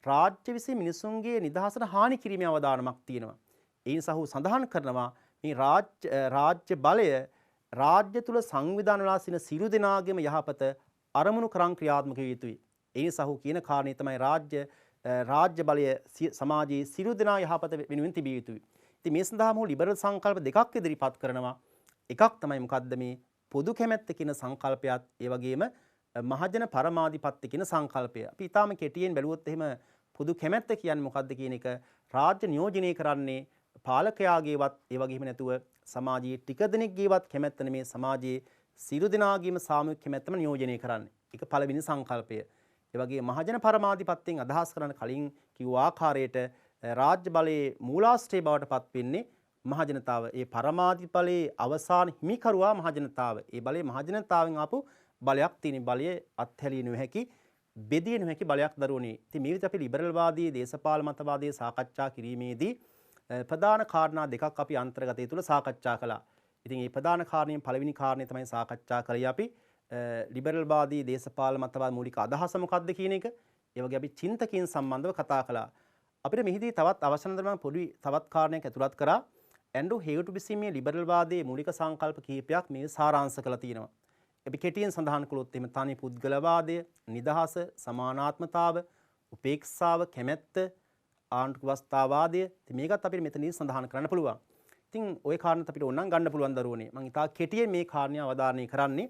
රාජ්‍ය විසින් මිනිසුන්ගේ නිදහසට හානි කිරීමේ අවදානමක් තියෙනවා. ඒ නිසා ඔහු සඳහන් කරනවා මේ රාජ්‍ය බලය රාජ්‍ය තුල සංවිධාන වෙලා සිටින සියලු දෙනාගේම යහපත අරමුණු කරන් ක්‍රියාත්මක විය යුතුයි. ඒ නිසා ඔහු කියන කාරණේ තමයි රාජ්‍ය බලය සමාජයේ සියලු දෙනා යහපත වෙනුවෙන් තිබිය යුතුයි. ඉතින් මේ සඳහා මොහු ලිබරල් සංකල්ප දෙකක් ඉදිරිපත් කරනවා. එකක් තමයි මොකද්ද මේ පොදු කැමැත්ත කියන සංකල්පයත් ඒ වගේම මහජන පරමාධිපත්‍ය කියන සංකල්පය. අපි ඊටාම කෙටියෙන් බැලුවොත් එහෙම පොදු කැමැත්ත කියන්නේ මොකද්ද කියන එක රාජ්‍ය නියෝජනය කරන්නේ පාලකයාගේවත් ඒ වගේම නැතුව සමාජයේ ටික දෙනෙක්ගේවත් කැමැත්ත නෙමේ සමාජයේ සියලු දෙනාගේම සාමූහික කැමැත්තම නියෝජනය කරන්නේ. ඒක පළවෙනි සංකල්පය. ඒ වගේ මහජන පරමාධිපත්‍යයෙන් අදහස් කරන කලින් කිව්ව ආකාරයට රාජ්‍ය බලයේ මූලාශ්‍රය බවට පත් වෙන්නේ මහජනතාව. ඒ පරමාධිපලයේ අවසාන හිමිකරුවා මහජනතාව. ඒ බලයේ මහජනතාවෙන් ආපු බලයක් තියෙන බලය අත්හැලිය නොහැකි බෙදිය නොහැකි බලයක් දරුවනේ. ඉතින් මේ විදිහට අපි ලිබරල් වාදී දේශපාලන මතවාදයේ සාකච්ඡා කිරීමේදී ප්‍රධාන කාරණා දෙකක් අපි අන්තර්ගතය තුළ සාකච්ඡා කළා. ඉතින් මේ ප්‍රධාන කාරණයෙන් පළවෙනි කාරණේ තමයි සාකච්ඡා කරේ අපි ලිබරල් වාදී දේශපාලන මතවාද මූලික අදහස මොකක්ද කියන එක. ඒ වගේ අපි චින්තකයන් සම්බන්ධව කතා කළා. අපිට මෙහිදී තවත් අවසන් දරන පොඩි තවත් කාරණයක් ඇතුළත් කරා. ඇන්ඩ්‍රු හේවුට් විසින් මේ ලිබරල් වාදයේ මූලික සංකල්ප කිහිපයක් මේ සාරාංශ කරලා තියෙනවා. අපි කෙටියෙන් සඳහන් කළොත් එimhe තනි පුද්ගලවාදය, නිදහස, සමානාත්මතාව, උපේක්ෂාව, කැමැත්ත, ආණ්ඩුක ව්‍යවස්ථාවාදය. ඉතින් මේකත් අපිට මෙතනදී සඳහන් කරන්න පුළුවන්. ඉතින් ওই කාරණාත් අපිට ඕනනම් ගන්න පුළුවන් දරුවනේ. මම ඉතා කෙටියෙන් මේ කාරණේ අවධාරණය කරන්නේ.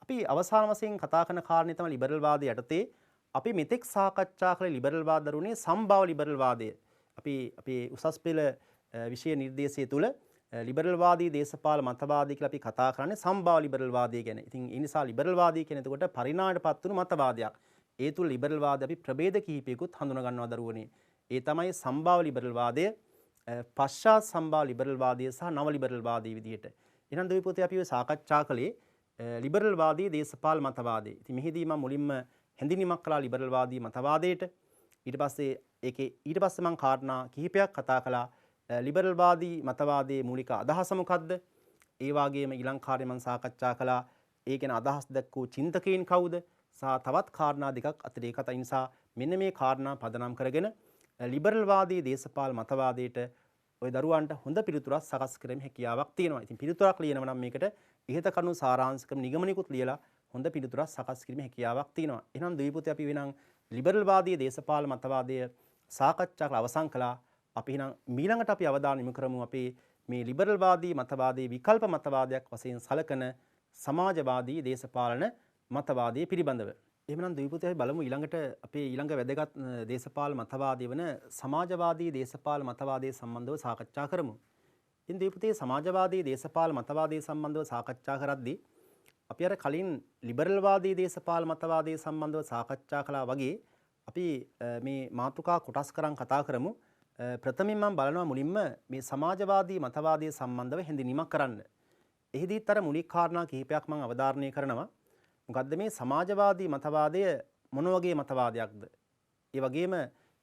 අපි අවසාන වශයෙන් කතා කරන කාරණේ තමයි ලිබරල් වාදය යටතේ අපි මෙතෙක් සාකච්ඡා කළ ලිබරල් වාද දරුවනේ සම්භාව ලිබරල් වාදය. අපි උසස් පෙළ විෂය නිර්දේශය තුල ලිබරල් වාදී දේශපාලන මතවාදී කියලා අපි කතා කරන්නේ සම්භාව ලිබරල් වාදය ගැන. ඉතින් ඒ නිසා ලිබරල් වාදී කියන එතකොට පරිණාමයටපත් වුණු මතවාදයක්. ඒ තුල ලිබරල් වාදය අපි ප්‍රභේද කිහිපයකුත් හඳුනා ගන්නවා දරුවනේ. ඒ තමයි සම්භාව ලිබරල් වාදය, පශ්චාත් සම්භාව ලිබරල් වාදය සහ නව ලිබරල් වාදයේ විදිහට. එහෙනම් දෙවි පොතේ අපි සාකච්ඡා කළේ ලිබරල් වාදී දේශපාල මතවාදය. ඉතින් මෙහිදී මම මුලින්ම හැඳින්වීමක් කළා ලිබරල් වාදී මතවාදයට. ඊට පස්සේ මම කාරණා කිහිපයක් කතා කළා. ලිබරල් වාදී මතවාදයේ මූලික අදහස මොකක්ද? ඒ වගේම ඊළඟ මම සාකච්ඡා කළා ඒ ගැන අදහස් දක්වූ චින්තකයන් කවුද? සහ තවත් කාරණා දෙකක් අතිරේකත නිසා මෙන්න මේ කාරණා පදනම් කරගෙන ලිබරල් වාදී දේශපාල මතවාදයට ඔය දරුවන්ට හොඳ පිළිතුරක් සකස් කිරීමේ හැකියාවක් තියෙනවා. ඉතින් පිළිතුරක් ලියනවා නම් මේකට ඉහත කරුණු සාරාංශ ක්‍රම නිගමනිකුත් ලියලා හොඳ පිළිතුරක් සකස් කිරීමේ හැකියාවක් තියෙනවා. එහෙනම් දීපුතේ අපි වෙනම් ලිබරල් වාදී දේශපාල මතවාදය සාකච්ඡා කරලා අවසන් කළා. අපි එහෙනම් ඊළඟට අපි අවධානය යොමු කරමු අපේ මේ ලිබරල් වාදී මතවාදයේ විකල්ප මතවාදයක් වශයෙන් සැලකෙන සමාජවාදී දේශපාලන මතවාදයේ පිළිබඳව. එහෙනම් දීපුතේ අපි බලමු ඊළඟට අපේ ඊළඟ වැදගත් දේශපාල මතවාදය වන සමාජවාදී දේශපාල මතවාදයේ සම්බන්ධව සාකච්ඡා කරමු. ඉතින් දීපුතේ සමාජවාදී දේශපාල මතවාදයේ සම්බන්ධව සාකච්ඡා කරද්දී අපි අර කලින් ලිබරල් වාදී දේශපාල මතවාදයේ සම්බන්ධව සාකච්ඡා කළා වගේ අපි මේ මාතෘකා කොටස් කරන් කතා කරමු. ප්‍රථමයෙන් මම බලනවා මුලින්ම මේ සමාජවාදී මතවාදයේ සම්බන්ධව හැඳින්වීමක් කරන්න. එහිදීත් අර මූලික කාරණා කිහිපයක් මම අවධාරණය කරනවා. මොකද්ද මේ සමාජවාදී මතවාදය මොන වගේ මතවාදයක්ද? ඒ වගේම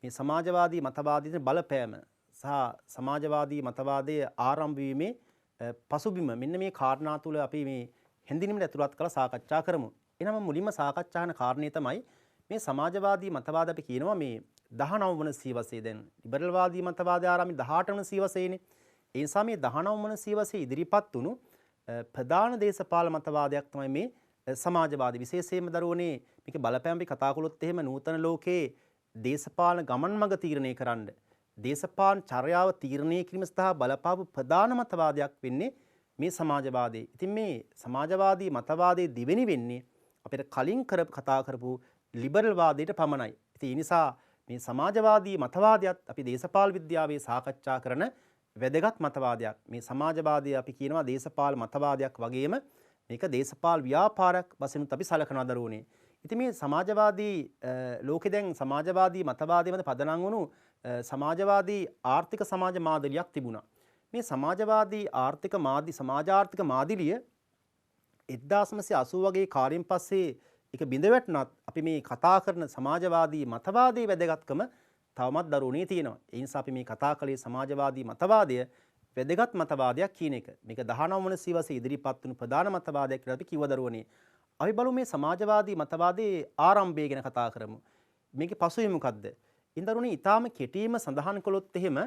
මේ සමාජවාදී මතවාදයේ බලපෑම සහ සමාජවාදී මතවාදයේ ආරම්භ වීමේ පසුබිම මෙන්න මේ කාරණා තුල අපි මේ හැඳින්වීමට ඇතුළත් කරලා සාකච්ඡා කරමු. එනම මුලින්ම සාකච්ඡා කරන කාරණේ තමයි මේ සමාජවාදී මතවාද අපි කියනවා මේ 19 වන සියවසේ දැන් ලිබරල් වාදී මතවාදය ආරම්භ 18 වන සියවසේනේ. ඒ නිසා මේ 19 වන සියවසේ ඉදිරිපත් වුණු ප්‍රධාන දේශපාල මතවාදයක් තමයි මේ සමාජවාදී. විශේෂයෙන්ම දරුවනේ මේක බලපෑම් අපි කතා කළොත් එහෙම නූතන ලෝකයේ දේශපාලන ගමන් මඟ තීරණය කරන්න දේශපාලන චර්යාව තීරණය කිරීම සඳහා බලපාපු ප්‍රධාන මතවාදයක් වෙන්නේ මේ සමාජවාදී. ඉතින් මේ සමාජවාදී මතවාදයේ දිවෙනි වෙන්නේ අපිට කලින් කතා කරපු ලිබරල් වාදයට පමණයි. ඉතින් ඒ නිසා මේ සමාජවාදී මතවාදයත් අපි දේශපාල විද්‍යාවේ සාකච්ඡා කරන වැදගත් මතවාදයක්. මේ සමාජවාදය අපි කියනවා දේශපාල මතවාදයක් වගේම මේක දේශපාල ව්‍යාපාරයක් වශයෙන් අපි සලකනවා දරුවනේ. ඉතින් මේ සමාජවාදී ලෝකේ දැන් සමාජවාදී මතවාදයේ මත පදනම් වුණු සමාජවාදී ආර්ථික සමාජ මාදලියක් තිබුණා. මේ සමාජවාදී ආර්ථික සමාජාර්ථික මාදිලිය 1980 වගේ කාලෙන් පස්සේ ඒක බිඳ වැටුණත් අපි මේ කතා කරන සමාජවාදී මතවාදයේ වැදගත්කම තවමත් දරුවනේ තියෙනවා. ඒ නිසා අපි මේ කතා කළේ සමාජවාදී මතවාදය වැදගත් මතවාදයක් කියන එක. මේක 19 වන සියවසේ ඉදිරිපත් වුණු ප්‍රධාන මතවාදයක් කියලා අපි කිව්ව දරුවනේ. අපි බලමු මේ සමාජවාදී මතවාදයේ ආරම්භය ගැන කතා කරමු. මේකේ පසුබිම මොකද්ද? ඉන්දරුණේ ඊටාම කෙටිම සඳහන් කළොත් එහෙම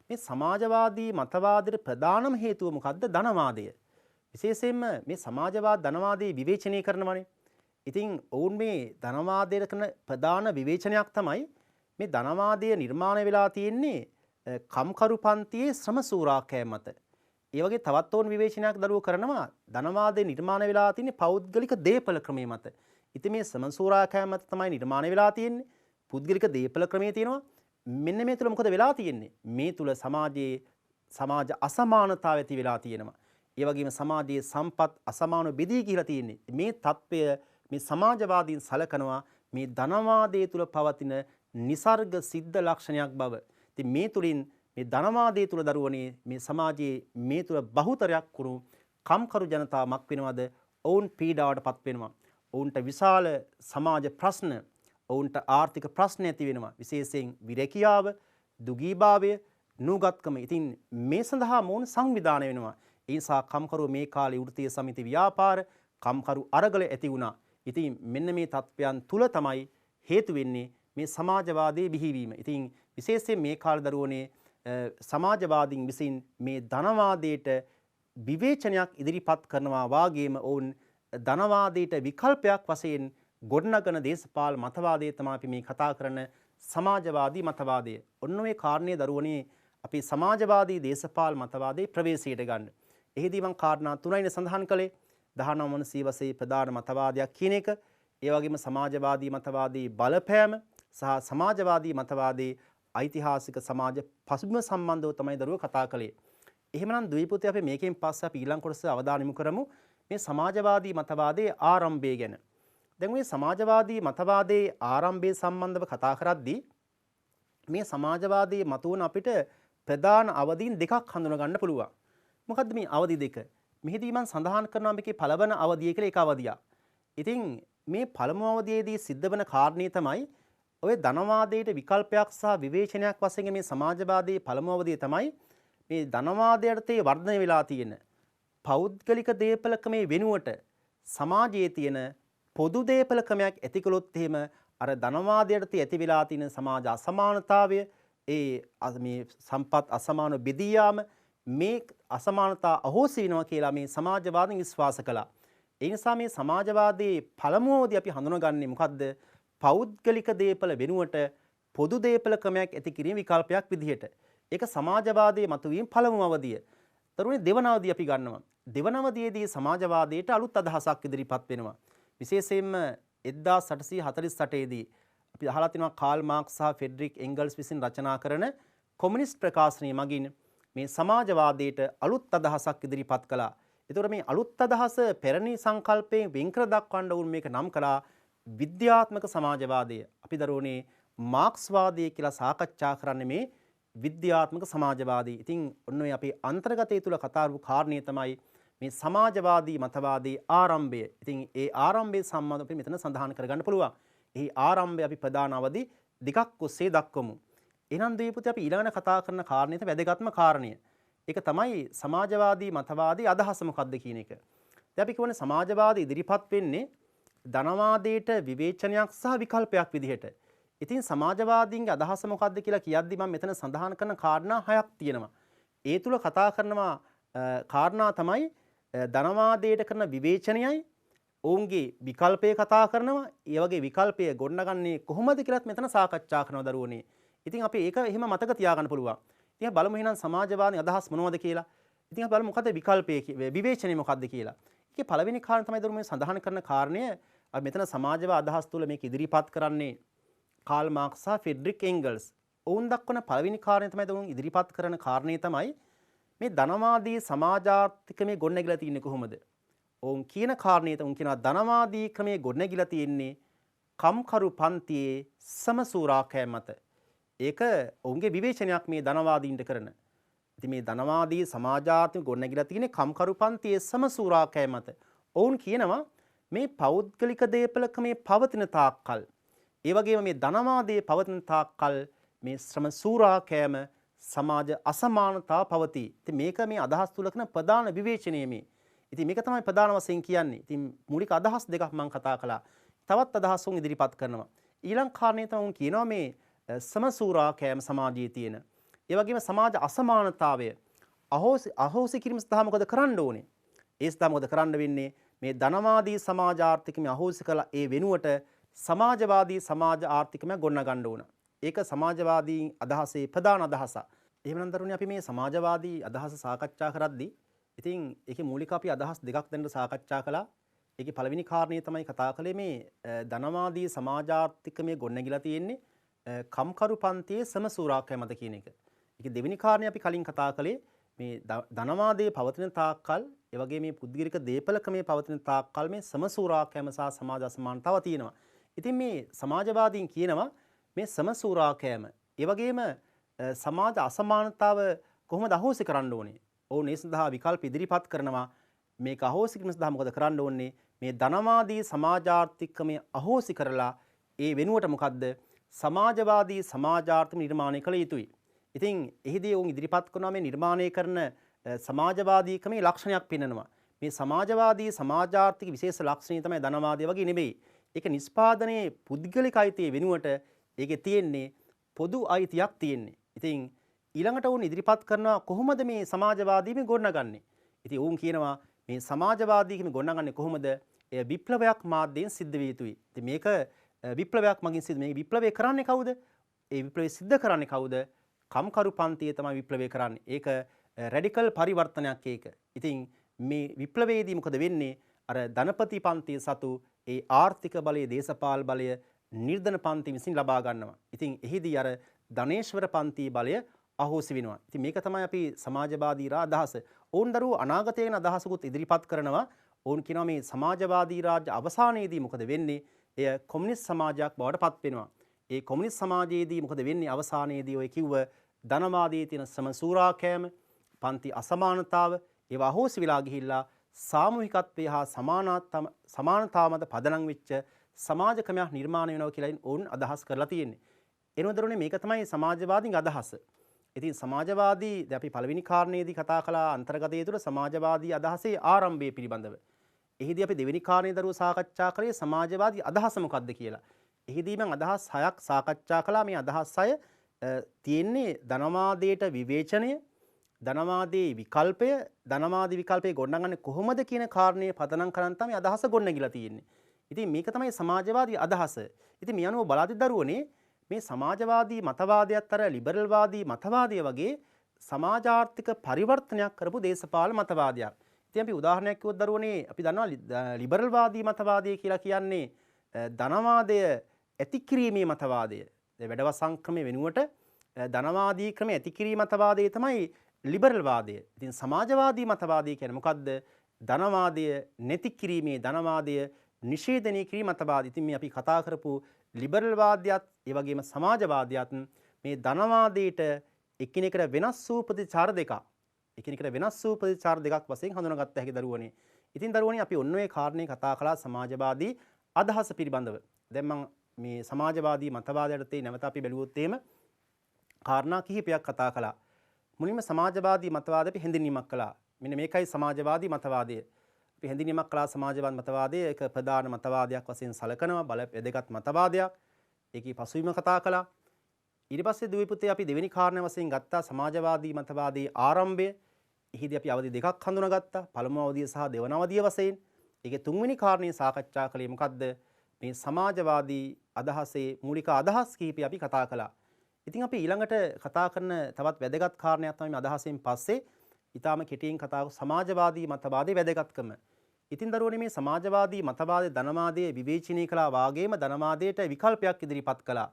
මේ සමාජවාදී මතවාදයේ ප්‍රධානම හේතුව මොකද්ද? ධනවාදය. විශේෂයෙන්ම මේ සමාජවාද ධනවාදයේ විවේචනය කරනවානේ. ඉතින් ඔවුන් මේ ධනවාදයට කරන ප්‍රධාන විවේචනයක් තමයි මේ ධනවාදය නිර්මාණය වෙලා තියෙන්නේ කම්කරු පන්තියේ ශ්‍රම සූරාකෑම මත. ඒ වගේ තවත් ඕන විවේචනයක් දරුවෝ කරනවා ධනවාදයේ නිර්මාණය වෙලා තියෙන්නේ පෞද්ගලික දේපල ක්‍රමයේ මත. ඉතින් මේ ශ්‍රම සූරාකෑම මත තමයි නිර්මාණය වෙලා තියෙන්නේ. පුද්ගලික දේපල ක්‍රමයේ තියෙනවා. මෙන්න මේ තුල මොකද වෙලා තියෙන්නේ? මේ තුල සමාජ අසමානතාව ඇති වෙලා තියෙනවා. ඒ වගේම සමාජයේ සම්පත් අසමානව බෙදී ගිහිලා තියෙන්නේ. මේ తත්වය මේ සමාජවාදීන් සලකනවා මේ ධනවාදයේ තුල පවතින નિસર્ග සිද්ධ ලක්ෂණයක් බව. ඉතින් මේ තුලින් මේ ධනවාදයේ තුල දරුවනේ මේ සමාජයේ මේ තුල බහුතරයක් වුණු කම්කරු ජනතාවක් වෙනවද? ඔවුන් පීඩාවටපත් වෙනවා. ඔවුන්ට විශාල සමාජ ප්‍රශ්න, ඔවුන්ට ආර්ථික ප්‍රශ්න ඇති වෙනවා. විශේෂයෙන් විරැකියාව, දුගීභාවය, නුගත්කම. ඉතින් මේ සඳහා මොන සංවිධානය වෙනවා. ඒ නිසා කම්කරු මේ කාලේ වෘත්තීය සමිති ව්‍යාපාර කම්කරු අරගල ඇති වුණා. ඉතින් මෙන්න මේ තත්ත්වයන් තුල තමයි හේතු වෙන්නේ මේ සමාජවාදයේ බිහිවීම. ඉතින් විශේෂයෙන් මේ කාල දරුවනේ සමාජවාදීන් විසින් මේ ධනවාදයට විවේචනයක් ඉදිරිපත් කරනවා වාගේම ඔවුන් ධනවාදයට විකල්පයක් වශයෙන් ගොඩනගන දේශපාල මතවාදය තමයි අපි මේ කතා කරන සමාජවාදී මතවාදය. ඔන්න ඔය කාරණේ දරුවනේ අපි සමාජවාදී දේශපාල මතවාදයේ ප්‍රවේශයට ගන්න. එහිදී මම කාරණා තුනයිනේ සඳහන් කළේ. 19 වන සියවසේ ප්‍රධාන මතවාදයක් කියන එක, ඒ වගේම සමාජවාදී මතවාදී බලපෑම සහ සමාජවාදී මතවාදී ඓතිහාසික සමාජ පසුබිම සම්බන්ධව තමයි දරුවෝ කතා කළේ. එහෙමනම් ද්වීපුතේ අපි මේකෙන් පස්සේ අපි ඊළඟ කොටස අවධානය යොමු කරමු මේ සමාජවාදී මතවාදයේ ආරම්භය ගැන. දැන් මේ සමාජවාදී මතවාදයේ ආරම්භය සම්බන්ධව කතා කරද්දී මේ සමාජවාදයේ මතුවන අපිට ප්‍රධාන අවදීන් දෙකක් හඳුනා ගන්න පුළුවන්. මොකද්ද මේ අවදි දෙක? මෙහිදී මම සඳහන් කරනවා මේකේ පළවන අවදිය කියලා එක අවදියක්. ඉතින් මේ පළමු අවදියේදී සිද්ධ වෙන කාරණේ තමයි ඔය ධනවාදයට විකල්පයක් සහ විවේචනයක් වශයෙන් මේ සමාජවාදයේ පළමු අවදිය තමයි මේ ධනවාදයට වර්ධනය වෙලා තියෙන පෞද්ගලික දේපලකමේ වෙනුවට සමාජයේ තියෙන පොදු දේපලකමක් ඇති කළොත් එහෙම අර ධනවාදයට ඇති වෙලා තියෙන සමාජ අසමානතාවය මේ සම්පත් අසමාන බෙදී යාම මේ අසමානතා අහෝසි වෙනවා කියලා මේ සමාජවාදීන් විශ්වාස කළා. ඒ නිසා මේ සමාජවාදයේ පළමුවදී අපි හඳුනගන්නේ මොකද්ද? පෞද්ගලික දේපල වෙනුවට පොදු දේපලකමක් ඇති කිරීම විකල්පයක් විදිහට. ඒක සමාජවාදයේ මතුවීම පළමු අවධිය. තරුණේ දෙවන අවධිය අපි ගන්නවා. දෙවන අවධියේදී සමාජවාදයට අලුත් අදහසක් ඉදිරිපත් වෙනවා. විශේෂයෙන්ම 1848 දී අපි අහලා තිනවා කාල් මාක්ස් සහ ෆෙඩරික් එන්ගල්ස් විසින් රචනා කරන කොමියුනිස්ට් ප්‍රකාශනය මගින් මේ සමාජවාදයට අලුත් අදහසක් ඉදිරිපත් කළා. ඒතකොට මේ අලුත් අදහස පැරණි සංකල්පයෙන් වෙන් කර දක්වන්න උන් මේක නම් කළා විද්‍යාත්මක සමාජවාදය. අපි දරුවනේ මාක්ස්වාදය කියලා සාකච්ඡා කරන්නේ මේ විද්‍යාත්මක සමාජවාදී. ඉතින් ඔන්න ඔය අපේ අන්තර්ගතය තුල කතා වූ කාරණේ තමයි මේ සමාජවාදී මතවාදී ආරම්භය. ඉතින් ඒ ආරම්භය සම්බන්ධව අපි මෙතන සඳහන් කරගන්න පුළුවන්. එහි ආරම්භය අපි ප්‍රධාන අවදි දෙකක් ඔස්සේ දක්වමු. එහෙනම් දීපුතේ අපි ඊළඟට කතා කරන කාරණේ තමයි වැදගත්ම කාරණය. ඒක තමයි සමාජවාදී මතවාදී අදහස මොකක්ද කියන එක. දැන් අපි කියවනේ සමාජවාදී ඉදිරිපත් වෙන්නේ ධනවාදයට විවේචනයක් සහ විකල්පයක් විදිහට. ඉතින් සමාජවාදීන්ගේ අදහස මොකක්ද කියලා කියද්දි මම මෙතන සඳහන් කරන කාරණා හයක් තියෙනවා. ඒ තුල කතා කරනවා කාරණා තමයි ධනවාදයට කරන විවේචනයයි ඔවුන්ගේ විකල්පය කතා කරනවා. ඒ වගේ විකල්පය ගොඩනගන්නේ කොහොමද කියලාත් මෙතන සාකච්ඡා කරනවා දරුවනේ. ඉතින් අපි ඒක එහෙම මතක තියාගන්න පුළුවන්. ඉතින් බලමු එහෙනම් සමාජවාදී අදහස් මොනවද කියලා. ඉතින් බලමු මොකද විකල්පය විවේචනය මොකක්ද කියලා. ඒකේ පළවෙනි කාරණය තමයි දරුවෝ මේ සඳහන් කරන කාරණය. අපි මෙතන සමාජවාද අදහස් තුල මේක ඉදිරිපත් කරන්නේ කාල් මාක්ස් සහ ෆෙඩරික් එන්ගල්ස්. ඔවුන් දක්වන පළවෙනි කාරණය තමයි දරුවෝ ඉදිරිපත් කරන කාරණේ තමයි මේ ධනවාදී සමාජාර්ථිකමේ ගොඩනැගිලා තියෙන්නේ කොහොමද? ඔවුන් කියන කාරණේ තුන් කියනවා ධනවාදී ක්‍රමයේ ගොඩනැගිලා තියෙන්නේ කම්කරු පන්තියේ සමසූරාකෑම මත. ඒක ඔවුන්ගේ විවේචනයක් මේ ධනවාදීන්ට කරන. ඉතින් මේ ධනවාදී සමාජාර්ථික ගොඩනැගිලා තියෙන්නේ කම්කරු පන්තියේ සමසූරාකෑම මත. ඔවුන් කියනවා මේ පෞද්ගලික දේපලකමේ පවතින තාක්කල් ඒ වගේම මේ ධනවාදයේ පවතින තාක්කල් මේ ශ්‍රම සූරාකෑම සමාජ අසමානතාව පවතී. ඉතින් මේක මේ අදහස් තුල කරන ප්‍රධාන විවේචනය මේ. ඉතින් මේක තමයි ප්‍රධාන වශයෙන් කියන්නේ. ඉතින් මූලික අදහස් දෙකක් මම කතා කළා. තවත් අදහස් උන් ඉදිරිපත් කරනවා. ඊළඟ කාරණේ තමයි උන් කියනවා මේ සමසූරාකෑම සමාජයේ තියෙන. ඒ වගේම සමාජ අසමානතාවය අහෝසි කිරීම සඳහා මොකද කරන්න ඕනේ? ඒ සඳහා මොකද කරන්න වෙන්නේ? මේ ධනවාදී සමාජ ආර්ථිකමය අහෝසි කළා ඒ වෙනුවට සමාජවාදී සමාජ ආර්ථිකමය ගොඩනගන්න ඕන. ඒක සමාජවාදී අදහසේ ප්‍රධාන අදහස. එහෙමනම් දරුවනේ අපි මේ සමාජවාදී අදහස සාකච්ඡා කරද්දී ඉතින් ඒකේ මූලික අපි අදහස් දෙකක් දැන් සාකච්ඡා කළා. ඒකේ පළවෙනි කාරණේ තමයි කතා කළේ මේ ධනවාදී සමාජාර්ථිකමේ ගොඩනැගිලා තියෙන්නේ කම්කරු පන්තියේ සමසූරාකෑම මත කියන එක. ඒකේ දෙවෙනි කාරණේ අපි කලින් කතා කළේ මේ ධනවාදයේ පවතින තාක්කල් ඒ වගේ මේ පුද්ගලික දේපලකමේ පවතින තාක්කල් මේ සමසූරාකෑම සහ සමාජ අසමානතාව තියෙනවා. ඉතින් මේ සමාජවාදීන් කියනවා මේ සමසූරාකෑම ඒ වගේම සමාජ අසමානතාව කොහොමද අහෝසි කරන්න ඕනේ? ඔවුන් ඒ සඳහා විකල්ප ඉදිරිපත් කරනවා. මේක අහෝසි කිරීම සඳහා මොකද කරන්න ඕනේ? මේ ධනවාදී සමාජාර්ථිකමය අහෝසි කරලා ඒ වෙනුවට මොකද්ද? සමාජවාදී සමාජාර්ථික නිර්මාණය කළ යුතුයි. ඉතින් එහිදී ඔවුන් ඉදිරිපත් කරනවා මේ නිර්මාණය කරන සමාජවාදීකමේ ලක්ෂණයක් පෙන්වනවා. මේ සමාජවාදී සමාජාර්ථික විශේෂ ලක්ෂණය තමයි ධනවාදය වගේ නෙමෙයි. ඒක නිෂ්පාදනයේ පුද්ගලික අයිතිය වෙනුවට ඒකේ තියෙන්නේ පොදු අයිතියක් තියෙන්නේ. ඉතින් ඊළඟට වුන් ඉදිරිපත් කරනවා කොහොමද මේ සමාජවාදීම ගොඩනගන්නේ? ඉතින් වුන් කියනවා මේ සමාජවාදීකම ගොඩනගන්නේ කොහොමද? එය විප්ලවයක් මාධ්‍යයෙන් සිද්ධ විය යුතුයි. ඉතින් මේක විප්ලවයක් මගින් සිද්ධ මේ විප්ලවය කරන්නේ කවුද? ඒ විප්ලවය සිද්ධ කරන්නේ කවුද? කම්කරු පන්තිය තමයි විප්ලවය කරන්නේ. ඒක රැඩිකල් පරිවර්තනයක් ඒක. ඉතින් මේ විප්ලවයේදී මොකද වෙන්නේ? අර ධනපති පන්තිය සතු ඒ ආර්ථික බලය, දේශපාලන බලය නිර්ධන පන්ති විසින් ලබා ගන්නවා. ඉතින් එහිදී අර ධනේශ්වර පන්ති බලය අහෝසි වෙනවා. ඉතින් මේක තමයි අපි සමාජවාදී අදහස. ඕන් දරුවෝ අනාගතයේ ගැන අදහසකුත් ඉදිරිපත් කරනවා. ඕන් කියනවා මේ සමාජවාදී රාජ්‍ය අවසානයේදී මොකද වෙන්නේ? එය කොමියුනිස්ට් සමාජයක් බවට පත් වෙනවා. ඒ කොමියුනිස්ට් සමාජයේදී මොකද වෙන්නේ අවසානයේදී ඔය කිව්ව ධනවාදයේ තියෙන සමසූරාකෑම, පන්ති අසමානතාව ඒවා අහෝසි වෙලා ගිහිල්ලා සාමූහිකත්වයේ හා සමානතාව මත පදනම් වෙච්ච සමාජ ක්‍රමයක් නිර්මාණය වෙනවා කියලා ඔවුන් අදහස් කරලා තියෙන්නේ. එනවදරුනේ මේක තමයි සමාජවාදීන් අදහස. ඉතින් සමාජවාදී දැන් අපි පළවෙනි කාරණේදී කතා කළා අන්තර්ගතය තුළ සමාජවාදී අදහසේ ආරම්භය පිළිබඳව. එහිදී අපි දෙවෙනි කාරණේ දරුවෝ සාකච්ඡා කරේ සමාජවාදී අදහස මොකක්ද කියලා. එහිදී මම අදහස් 6ක් සාකච්ඡා කළා. මේ අදහස් 6 තියෙන්නේ ධනවාදයට විවේචනය, ධනවාදයේ විකල්පය, ධනවාදී විකල්පේ ගොඩනගන්නේ කොහොමද කියන කාරණේ පදනම් කරන් තමයි අදහස ගොඩනගිලා තියෙන්නේ. ඉතින් මේක තමයි සමාජවාදී අදහස. ඉතින් මේ අනුව බලාදී දරුවනේ මේ සමාජවාදී මතවාදයත් අර ලිබරල් වාදී මතවාදය වගේ සමාජාර්ථික පරිවර්තනයක් කරපු දේශපාලන මතවාදයක්. ඉතින් අපි උදාහරණයක් කිව්වොත් දරුවනේ අපි දන්නවා ලිබරල් වාදී මතවාදය කියලා කියන්නේ ධනවාදය ඇතිකිරීමේ මතවාදය. වැඩවසම් ක්‍රමයේ වෙනුවට ධනවාදී ක්‍රමයේ ඇතිකිරීම මතවාදය තමයි ලිබරල් වාදය. ඉතින් සමාජවාදී මතවාදය කියන්නේ මොකද්ද? ධනවාදය නැති කිරීමේ ධනවාදය නිෂේධනය කිරීම මතවාදය. ඉතින් මේ අපි කතා කරපු ලිබරල් වාදයත් ඒ වගේම සමාජවාදයත් මේ ධනවාදයට එකිනෙකට වෙනස් වූ ප්‍රතිචාර දෙකක්. එකිනෙකට වෙනස් වූ ප්‍රතිචාර දෙකක් වශයෙන් හඳුනාගත්ත හැකි දරුවනේ. ඉතින් දරුවනේ අපි ඔන්න ඔය කාරණේ කතා කළා සමාජවාදී අදහස පිළිබඳව. දැන් මම මේ සමාජවාදී මතවාදයට තේ නැවත අපි බැලුවොත් එහෙම කාරණා කිහිපයක් කතා කළා. මුලින්ම සමාජවාදී මතවාදය අපි හැඳින්වීමක් කළා. මෙන්න මේකයි සමාජවාදී මතවාදය. අපි හැඳින්වීමක් කළා සමාජවාදී මතවාදය එක ප්‍රධාන මතවාදයක් වශයෙන් සැලකනවා වැදගත් මතවාදයක්. ඒකේ පසුබිම කතා කළා. ඊට පස්සේ දුවේ පුතේ අපි දෙවෙනි කාරණා වශයෙන් ගත්තා සමාජවාදී මතවාදයේ ආරම්භය. එහිදී අපි අවධි දෙකක් හඳුනාගත්තා. පළමු අවධිය සහ දෙවන අවධිය වශයෙන්. ඒකේ තුන්වෙනි කාරණේ සාකච්ඡා කළේ මොකද්ද? මේ සමාජවාදී අදහසේ මූලික අදහස් කිහිපය අපි කතා කළා. ඉතින් අපි ඊළඟට කතා කරන තවත් වැදගත් කාරණයක් තමයි මේ අදහසෙන් පස්සේ ඊටාම කෙටියෙන් කතා සමාජවාදී මතවාදයේ වැදගත්කම. ඉතින් දරුවනේ මේ සමාජවාදී මතවාදයේ ධනවාදයේ විවේචනය කළා වාගේම ධනවාදයට විකල්පයක් ඉදිරිපත් කළා.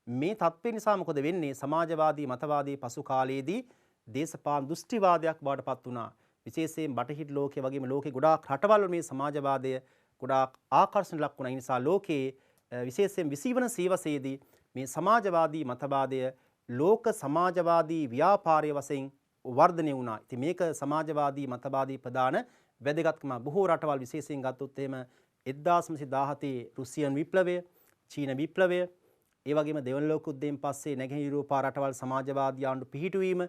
මේ තත්ත්වය නිසා මොකද වෙන්නේ? සමාජවාදී මතවාදයේ පසු කාලයේදී දේශපාලන දෘෂ්ටිවාදයක් බවට පත් වුණා. විශේෂයෙන් බටහිර ලෝකයේ වගේම ලෝකේ ගොඩාක් රටවල් මේ සමාජවාදය ගොඩාක් ආකර්ෂණ ලක් වුණා. ඒ නිසා ලෝකයේ විශේෂයෙන් 20 වන සියවසේදී මේ සමාජවාදී මතවාදය ලෝක සමාජවාදී ව්‍යාපාරය වශයෙන් වර්ධනය වුණා. ඉතින් මේක සමාජවාදී මතවාදී ප්‍රධාන වැදගත්කම බොහෝ රටවල් විශේෂයෙන් ගත්තොත් එහෙම 1917 රුසියන් විප්ලවය, චීන විප්ලවය, ඒ වගේම දෙවන ලෝක යුද්ධයෙන් පස්සේ නැගෙනහිර යුරෝපා රටවල් සමාජවාදී ආණ්ඩු පිහිටුවීම,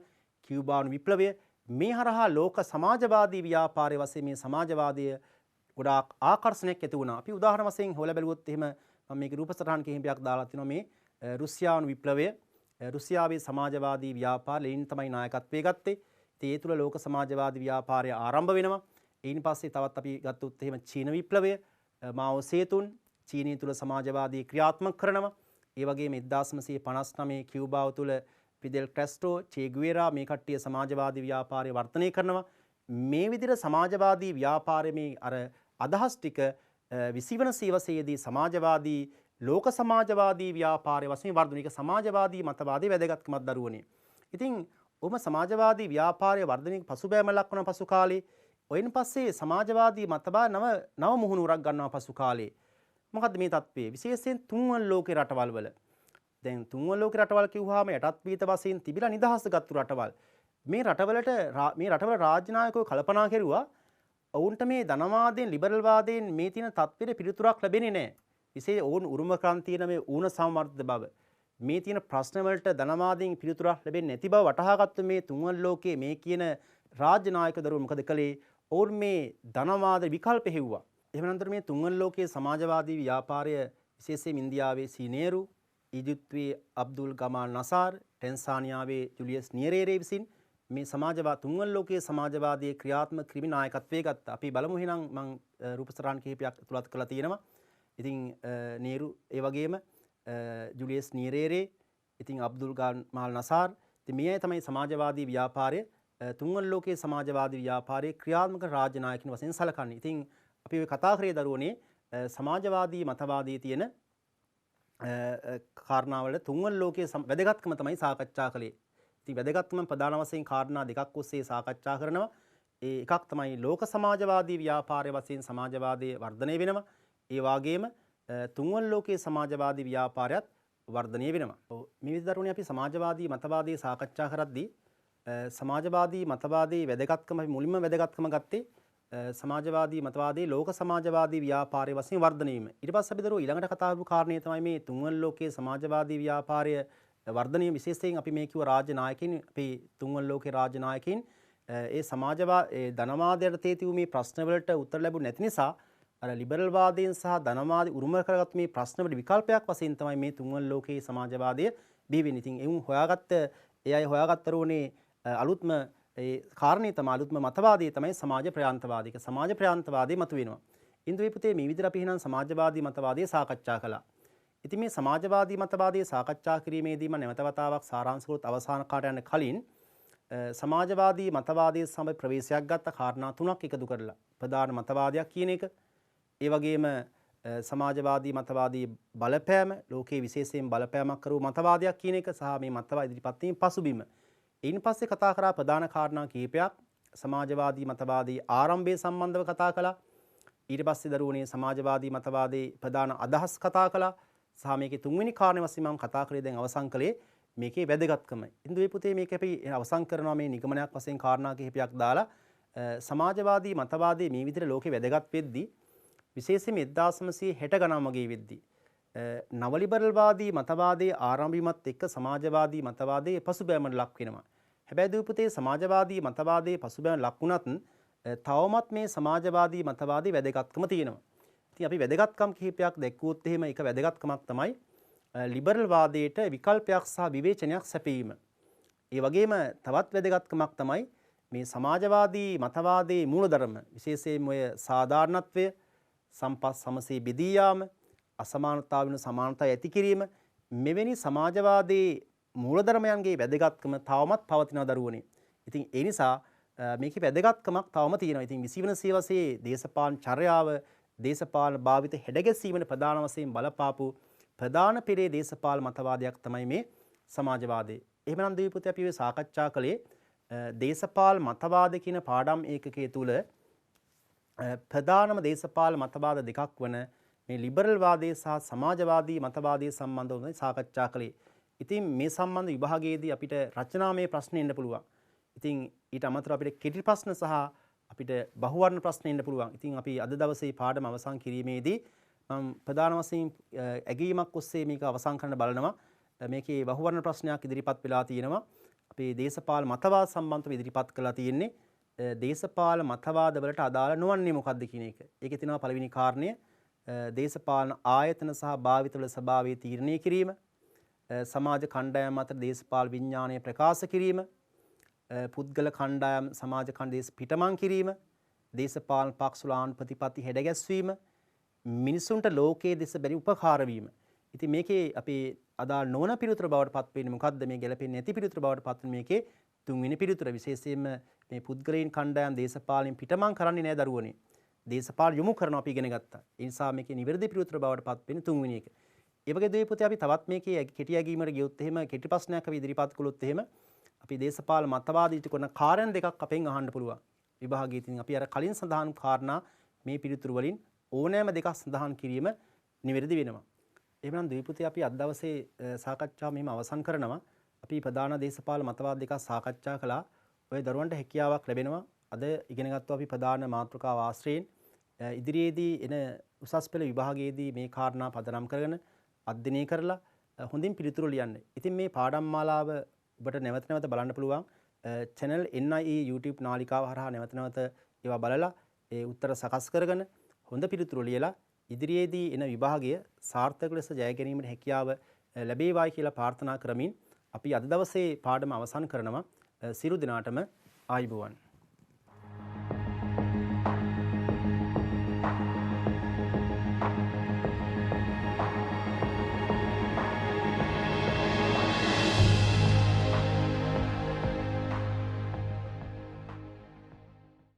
කියුබානු විප්ලවය මේ හරහා ලෝක සමාජවාදී ව්‍යාපාරය වශයෙන් මේ සමාජවාදය ගොඩාක් ආකර්ෂණයක් ඇති වුණා. අපි උදාහරණ වශයෙන් හොයලා බැලුවොත් එහෙම මම මේකේ රූපසටහන් කිහිපයක් දාලා තිනවා මේ රුසියානු විප්ලවය. රුසියාවේ සමාජවාදී ව්‍යාපාර ලෙනින් තමයි නායකත්වයේ ගත්තේ. ඉතින් ඒ තුල ලෝක සමාජවාදී ව්‍යාපාරය ආරම්භ වෙනවා. ඊයින් පස්සේ තවත් අපි ගත්තොත් එහෙම චීන විප්ලවය, මාෝ සේතුන් චීනය තුල සමාජවාදී ක්‍රියාත්මක කරනවා. ඒ වගේම 1959 කියුබාව තුල ෆිදෙල් කාස්ට්‍රෝ, චේ ගුවෙරා මේ කට්ටිය සමාජවාදී ව්‍යාපාරය වර්ධනය කරනවා. මේ විදිහට සමාජවාදී ව්‍යාපාරයේ මේ අර අදහස් ටික 20 වන සියවසේදී සමාජවාදී ලෝක සමාජවාදී ව්‍යාපාරය වශයෙන් වර්ධනය කළ සමාජවාදී මතවාදයේ වැදගත්කමක් දරුවනේ. ඉතින් ඔහම සමාජවාදී ව්‍යාපාරයේ වර්ධනයේ පසුබෑම ලක්වන පසු කාලේ ඔයින් පස්සේ සමාජවාදී මතවාද නව මුහුණුවරක් ගන්නවා පසු කාලේ. මොකද්ද මේ තත්ත්වය? විශේෂයෙන් තුන්වන් ලෝකේ රටවල් වල. දැන් තුන්වන් ලෝකේ රටවල් කිව්වහම යටත් පීත වශයෙන් තිබිලා නිදහසගත්තු රටවල්. මේ රටවල රාජ්‍ය නායකයෝ කල්පනා කෙරුවා ඔවුන්ට මේ ධනවාදයෙන් ලිබරල් වාදයෙන් මේ තියෙන තත්ත්වෙට පිළිතුරක් ලැබෙන්නේ නැහැ. විශේෂයෙන් ඔවුන් උරුම ක්‍රාන්තියන මේ ඌන සමවර්ධ බව. මේ තියෙන ප්‍රශ්න වලට ධනවාදයෙන් පිළිතුරක් ලැබෙන්නේ නැති බව වටහාගත්තු මේ තුන්වන් ලෝකයේ මේ කියන රාජ්‍ය නායක දරුවෝ මොකද කළේ? ඔවුන් මේ ධනවාද විකල්ප හෙව්වා. එහෙම නන්තර මේ තුන්වන් ලෝකයේ සමාජවාදී ව්‍යාපාරය විශේෂයෙන් ඉන්දියාවේ සීනේරු, ඊජිප්තුවේ අබ්දුල් ගමාල් නසාර්, ටෙන්සානියාවේ ජුලියස් නියරේරේ විසින් මේ තුන්වන් ලෝකයේ සමාජවාදයේ ක්‍රියාත්මක කිරීමේ නායකත්වයේ ගත්තා. අපි බලමු එහෙනම් මම රූපසටහන් කිහිපයක් තුලත් කළා තියෙනවා. ඉතින් නේරු ඒ වගේම ජුලියස් නියරේරේ, ඉතින් අබ්දුල් ගමාල් නසාර්, ඉතින් මේ අය තමයි සමාජවාදී ව්‍යාපාරයේ තුන්වන් ලෝකයේ සමාජවාදී ව්‍යාපාරයේ ක්‍රියාත්මක රාජ්‍ය නායකයන් වශයෙන් සැලකන්නේ. ඉතින් අපි ඔය කතා කරේ දරුවනේ සමාජවාදී මතවාදයේ තියෙන කාරණාවල තුන්වන් ලෝකයේ වැදගත්කම තමයි සාකච්ඡා කළේ. ඉතින් වැදගත්කම ප්‍රධාන වශයෙන් කාරණා දෙකක් ඔස්සේ සාකච්ඡා කරනවා. ඒ එකක් තමයි ලෝක සමාජවාදී ව්‍යාපාරය වශයෙන් සමාජවාදයේ වර්ධනය වෙනවා. ඒ වගේම තුන්වන් ලෝකයේ සමාජවාදී ව්‍යාපාරයත් වර්ධනය වෙනවා. මේ විදිහට දරුවනේ අපි සමාජවාදී මතවාදී සාකච්ඡා කරද්දී සමාජවාදී මතවාදී වැදගත්කම අපි මුලින්ම වැදගත්කම ගත්තේ සමාජවාදී මතවාදී ලෝක සමාජවාදී ව්‍යාපාරයේ වශයෙන් වර්ධනය වීම. ඊට පස්සේ අපි දරුවෝ ඊළඟට කතා කරපු කාරණේ තමයි මේ තුන්වන ලෝකයේ සමාජවාදී ව්‍යාපාරය වර්ධනය විශේෂයෙන් අපි මේ කිව්ව රාජ්‍ය නායකින් අපි තුන්වන ලෝකයේ රාජ්‍ය නායකින් ඒ ධනවාදයට තේතිවූ මේ ප්‍රශ්න වලට උත්තර ලැබුණ නැති නිසා අර ලිබරල් වාදයෙන් සහ ධනවාදී උරුම කරගත් මේ ප්‍රශ්න වලට විකල්පයක් වශයෙන් තමයි මේ තුන්වන ලෝකයේ සමාජවාදය බිහි වෙන්නේ. ඉතින් එවුන් හොයාගත්ත ඒ අය හොයාගත්තරුනේ අලුත්ම ඒ කාරණේ තමයි අලුත්ම මතවාදයේ තමයි සමාජ ප්‍රාන්තවාදීක. සමාජ ප්‍රාන්තවාදයේ මතුවෙනවා. ඉන්දුවේ පුතේ මේ විදිහට අපි එහෙනම් සමාජවාදී මතවාදයේ සාකච්ඡා කළා. ඉතින් මේ සමාජවාදී මතවාදයේ සාකච්ඡා කිරීමේදී මම නැවත වතාවක් සාරාංශ කරොත් අවසාන කාට යන්න කලින් සමාජවාදී මතවාදයේ සමග ප්‍රවේශයක් ගත්ත කාරණා තුනක් එකතු කරලා ප්‍රධාන මතවාදයක් කියන එක, ඒ වගේම සමාජවාදී මතවාදී බලපෑම ලෝකයේ විශේෂයෙන් බලපෑමක් කරු මතවාදයක් කියන එක සහ මේ මතවාද ඉදිරිපත් වීම පසුබිම. ඊයින් පස්සේ කතා කරා ප්‍රධාන කාරණා කිහිපයක්. සමාජවාදී මතවාදී ආරම්භය සම්බන්ධව කතා කළා. ඊට පස්සේ දරුවනේ සමාජවාදී මතවාදී ප්‍රධාන අදහස් කතා කළා. සහ මේකේ තුන්වෙනි කාරණේ වශයෙන් මම කතා කරේ දැන් අවසන් කළේ මේකේ වැදගත්කම. ඉන්දුවේ පුතේ මේක අපි අවසන් කරනවා මේ නිගමනයක් වශයෙන් කාරණා කිහිපයක් දාලා සමාජවාදී මතවාදී මේ විදිහට ලෝකේ වැදගත් වෙද්දී විශේෂයෙන්ම 1960 ගණන් වගේ වෙද්දී නව ලිබරල්වාදී මතවාදයේ ආරම්භීමත් එක්ක සමාජවාදී මතවාදයේ පසුබෑමට ලක් වෙනවා. හැබැයි දුපුතේ සමාජවාදී මතවාදයේ පසුබෑමට ලක් වුණත් තවමත් මේ සමාජවාදී මතවාදයේ වැදගත්කම තියෙනවා. ඉතින් අපි වැදගත්කම් කිහිපයක් දැක්වුවොත් එහෙම එක වැදගත්කමක් තමයි ලිබරල් වාදයට විකල්පයක් සහ විවේචනයක් සැපීම. ඒ වගේම තවත් වැදගත්කමක් තමයි මේ සමාජවාදී මතවාදයේ මූලධර්ම විශේෂයෙන්ම ඔය සාධාරණත්වය, සම්පත් සමසේ බෙදී යාම, අසමානතාව වෙන සමානතාව ඇති කිරීම මෙවැනි සමාජවාදී මූලධර්මයන්ගේ වැදගත්කම තවමත් පවතින දරුවනේ. ඉතින් ඒ නිසා මේකේ වැදගත්කමක් තවම තියෙනවා. ඉතින් 20 වෙනි සියවසේ දේශපාලන චර්යාව, දේශපාලන භාවිත හැඩගැස්වීමේ ප්‍රධාන වශයෙන් බලපාපු ප්‍රධාන පෙරේ දේශපාලන මතවාදයක් තමයි මේ සමාජවාදය. එහෙමනම් දීපුතේ අපි මේ සාකච්ඡා කළේ දේශපාලන මතවාද කියන පාඩම් ඒකකයේ තුල ප්‍රධානම දේශපාලන මතවාද දෙකක් වන මේ ලිබරල් වාදයේ සහ සමාජවාදී මතවාදයේ සම්බන්ධව සාකච්ඡා කළේ. ඉතින් මේ සම්බන්ධ විභාගයේදී අපිට රචනාමය ප්‍රශ්න එන්න පුළුවන්. ඉතින් ඊට අමතරව අපිට කෙටි ප්‍රශ්න සහ අපිට බහුවර්ණ ප්‍රශ්න එන්න පුළුවන්. ඉතින් අපි අද දවසේ පාඩම අවසන් කිරීමේදී මම ප්‍රධාන වශයෙන් ඇගීමක් ඔස්සේ මේක අවසන් කරන්න බලනවා. මේකේ බහුවර්ණ ප්‍රශ්නයක් ඉදිරිපත් වෙලා තියෙනවා. අපේ දේශපාලන මතවාද සම්බන්ධව ඉදිරිපත් කළා තියෙන්නේ. දේශපාලන මතවාද වලට අදාළ නොවන්නේ මොකක්ද කියන එක. ඒකේ තියෙනවා පළවෙනි කාරණය දේශපාලන ආයතන සහ භාවිතවල ස්වභාවය තීරණය කිරීම, සමාජ කණ්ඩායම් අතර දේශපාලන විඥානය ප්‍රකාශ කිරීම, පුද්ගල කණ්ඩායම් සමාජ කණ්ඩායම් පිටමං කිරීම, දේශපාලන පක්ෂලාන් ප්‍රතිපත්ති හැඩගැස්වීම, මිනිසුන්ට ලෝකයේ දෙස බැරි උපකාර වීම. ඉතින් මේකේ අපේ අදාළ නොවන පිළිතුර බවට පත් වෙන්නේ මොකද්ද? මේ ගැළපෙන්නේ නැති පිළිතුර බවට පත් වෙන මේකේ තුන්වෙනි පිළිතුර. විශේෂයෙන්ම මේ පුද්ගලයන් කණ්ඩායම් දේශපාලන පිටමං කරන්නේ නැහැ දරුවනේ. දේශපාලන යොමු කරනවා අපි ඉගෙන ගත්තා. ඒ නිසා මේකේ නිවැරදි පිළිතුර බවට පත් වෙන්නේ තුන්වෙනි එක. ඒ වගේ දේ පුතේ අපි තවත් මේකේ කෙටි යැගීමකට ගියොත් එහෙම කෙටි ප්‍රශ්නයක් අපි ඉදිරිපත් කළොත් එහෙම අපි දේශපාලන මතවාදීට කරන කාරණා දෙකක් අපෙන් අහන්න පුළුවන්. විභාගයේ ඉතින් අපි අර කලින් සඳහන් කාරණා මේ පිළිතුරු වලින් ඕනෑම දෙකක් සඳහන් කිරීම නිවැරදි වෙනවා. එහෙනම් දීපුතේ අපි අද දවසේ සාකච්ඡාව මෙහිම අවසන් කරනවා. අපි ප්‍රධාන දේශපාලන මතවාද දෙකක් සාකච්ඡා කළා. ඔය දරුවන්ට හැකියාවක් ලැබෙනවා. අද ඉගෙන ගත්තා අපි ප්‍රධාන මාතෘකාව ආශ්‍රයෙන් ඉදිරියේදී එන උසස් පෙළ විභාගයේදී මේ කාරණා පදනම් කරගෙන අධ්‍යයනය කරලා හොඳින් පිළිතුරු ලියන්න. ඉතින් මේ පාඩම් මාලාව ඔබට නැවත නැවත බලන්න පුළුවන්. channel NIE YouTube නාලිකාව හරහා නැවත නැවත ඒවා බලලා ඒ උත්තර සකස් කරගෙන හොඳ පිළිතුරු ලියලා ඉදිරියේදී එන විභාගය සාර්ථක ලෙස ජය ගැනීමට හැකියාව ලැබේවායි කියලා ප්‍රාර්ථනා කරමින් අපි අද දවසේ පාඩම අවසන් කරනවා. සියලු දෙනාටම ආයුබෝවන්.